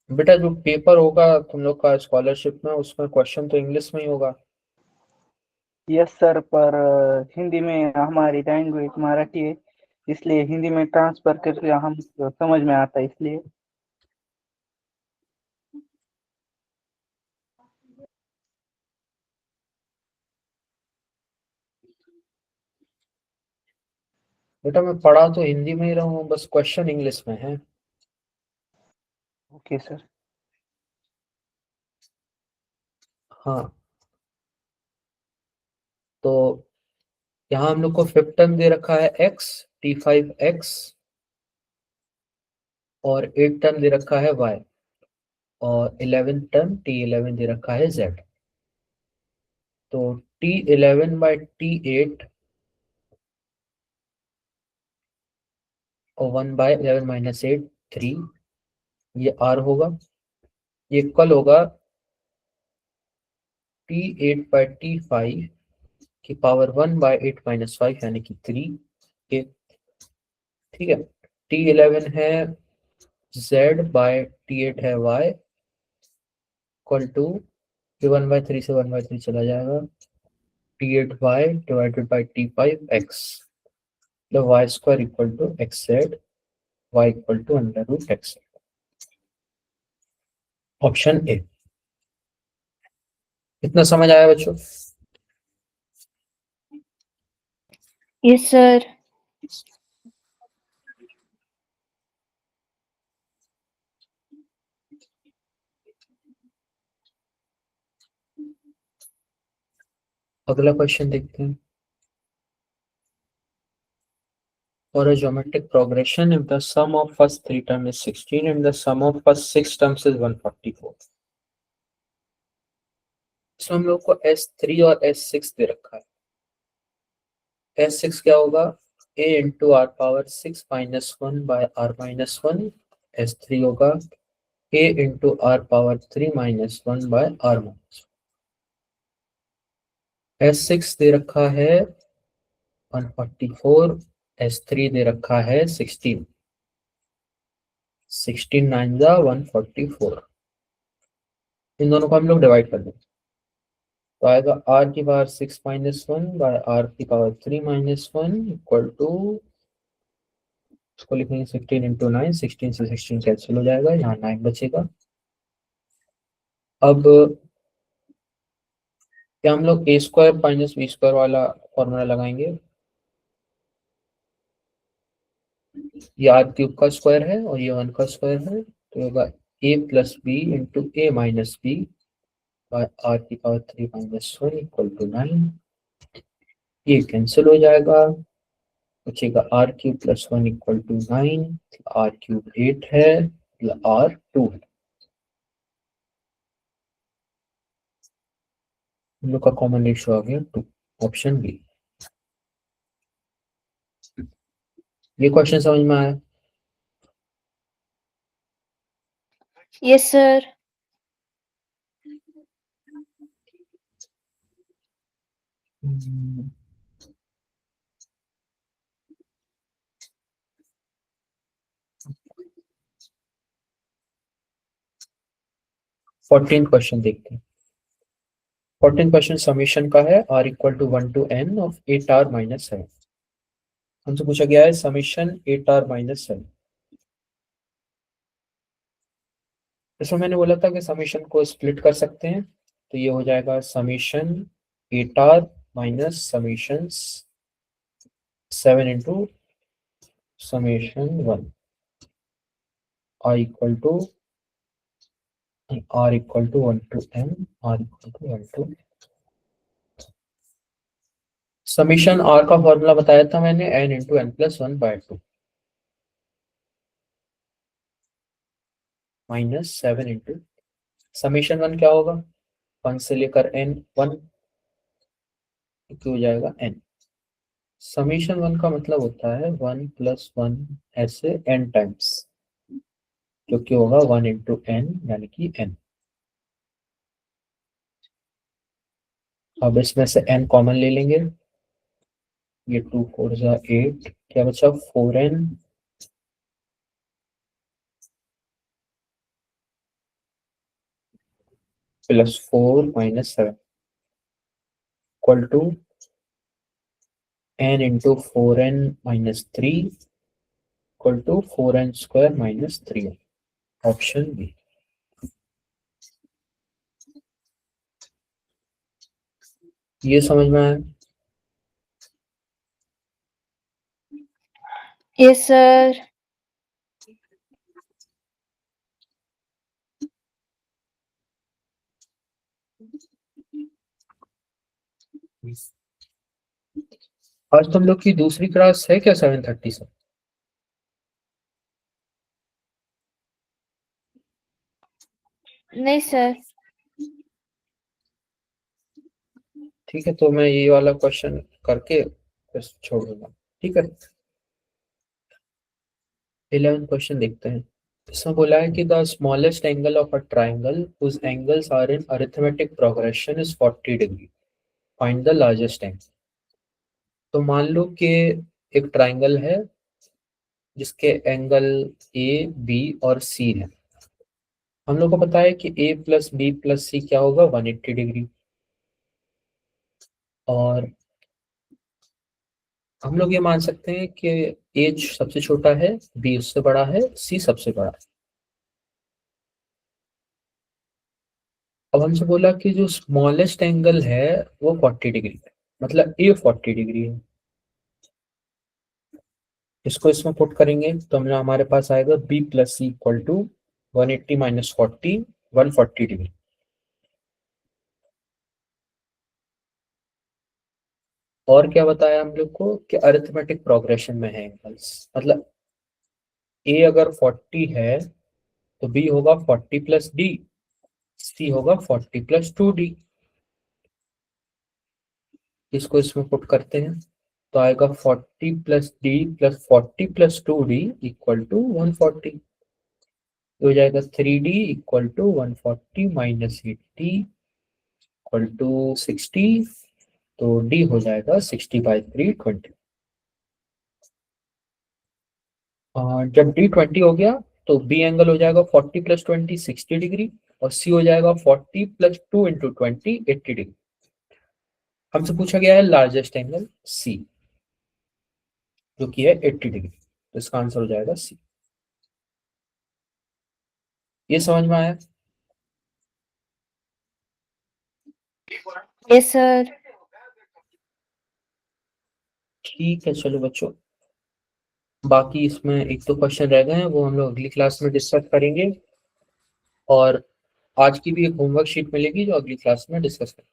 बेटा जो पेपर होगा तुम लोग का स्कॉलरशिप में, उसमें क्वेश्चन तो इंग्लिश में ही होगा। यस सर, पर हिंदी में हमारी लैंग्वेज मराठी है, इसलिए हिंदी में ट्रांसफर करके हम समझ में आता है, इसलिए। बेटा मैं पढ़ा तो हिंदी में ही रहा हूँ, बस क्वेश्चन इंग्लिश में है। Okay sir. हाँ, तो यहाँ हम लोग को फिफ्थ टर्म दे रखा है x, T5x, और 8 टर्म दे रखा है y, और 11 टर्म T11 दे रखा है z। तो T11 बाई T8 और 1 बाय 11 माइनस 8 3, ये r होगा। ये इक्वल होगा T8 बाई T5 की पावर 1 बाय 8 माइनस 5 यानी कि 3 के। ठीक है, T11 है z बाय T8 है y इक्वल टू ये 1/3 से 1/3 चला जाएगा, T8y divided by T5x, the y square equal to xz, y equal to under root x। Option A. इतना समझ आया बच्चों? Yes sir. अगला क्वेश्चन देखते हैं। For a geometric progression, if the sum of first 3 terms is 16 and the sum of first 6 terms is 144, इसमें हम लोग को S3 और S6 दे रखा है। S6 क्या होगा? a into R power 6 minus 1 by R minus 1। S3 होगा a into R power 3 minus 1 by R minus. S6 दे रखा है 144, S3 दे रखा है 16। 16 9 जा 144। इन दोनों को हम लोग डिवाइड कर देंगे तो आएगा r की पावर 6 माइनस 1 बाय r की पावर 3 माइनस 1 इक्वल टू, इसको लिखेंगे 16 इंटू 9, 16 से 16 कैंसिल हो जाएगा, यहाँ 9 बचेगा। अब क्या हम लोग a square minus b square वाला फॉर्मूला लगाएंगे? ये r क्यूब का स्क्वायर है और ये 1 का स्क्वायर है, तो होगा a plus B into a minus B by r की पावर 3 माइनस 1 इक्वल टू 9। ये कैंसिल हो जाएगा, बचेगा r cube plus 1 equal to 9, r cube 8 है, r 2 है। हम लोग का कॉमन रेशियो आ गया 2, ऑप्शन बी। ये क्वेश्चन समझ में आया? Yes sir. 14 क्वेश्चन देखते हैं। 14 क्वेश्चन समीशन का है, r equal to 1 to n of 8r minus 7। हमसे पूछा गया है समीशन 8r माइनस 7। इसमें मैंने बोला था कि समीशन को स्प्लिट कर सकते हैं, तो ये हो जाएगा summation 8r minus summation 7 into summation 1, r equal to 1 to n, r equal to 1 to summation r का फॉर्मूला बताया था मैंने, n into n plus 1 by 2 minus 7 into summation 1 क्या होगा? 1 से लेकर n 1 हो जाएगा n। समीशन 1 का मतलब होता है 1 प्लस 1 ऐसे n टाइम्स, जो कि होगा 1 इंटू n यानी कि n। अब इसमें से n कॉमन ले लेंगे, ये 2 4 जा 8, क्या बचा 4n plus 4 minus 7 equal to n into 4n minus 3 equal to 4n square minus 3, option B. ये समझ में आया? Yes sir. आज तुम लोग की दूसरी क्लास है क्या 7:30 से? नहीं सर। ठीक है, तो मैं ये वाला क्वेश्चन करके फिर छोड़ दूंगा, ठीक है। 11 क्वेश्चन देखते हैं। इसमें बोला है कि the smallest angle of a triangle whose angles are in arithmetic progression is 40 degree, find the largest angle. तो मान लो कि एक ट्राइंगल है जिसके एंगल ए बी और सी है। हम लोग को पता है कि a प्लस बी प्लस सी क्या होगा 180 डिग्री, और हम लोग ये मान सकते हैं कि a सबसे छोटा है, b उससे बड़ा है, c सबसे बड़ा है। अब हमसे बोला कि जो स्मॉलेस्ट एंगल है वो 40 डिग्री है, मतलब a 40 डिग्री है। इसको इसमें पुट करेंगे तो हमारे पास आएगा b plus C equal to 180 minus 40 140 degree. और क्या बताया हम लोग को कि अरिथमेटिक प्रोग्रेशन में है एंगल्स, मतलब a अगर 40 है तो b होगा 40 प्लस डी, c होगा 40 प्लस 2d। इसको इसमें पुट करते हैं तो आएगा 40 plus D plus 40 plus 2d equal to 140। हो जाएगा 3d equal to 140 minus 80 equal to 60, तो d हो जाएगा 60/3 20। जब d 20 हो गया तो b एंगल हो जाएगा 40 प्लस 20 60 डिग्री, और c हो जाएगा 40 प्लस 2 इंटू 20 80 डिग्री। हमसे पूछा गया है लार्जेस्ट एंगल c, जो कि है 80 डिग्री, तो इसका आंसर हो जाएगा c। ये समझ में आया? Yes sir. ठीक है, चलो बच्चों, बाकी इसमें एक दो क्वेश्चन रह गए हैं, वो हम लोग अगली क्लास में डिस्कस करेंगे, और आज की भी एक होमवर्क शीट मिलेगी जो अगली क्लास में डिस्कस करेंगे।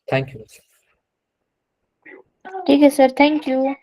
Thank you. ठीक है सर, थैंक यू।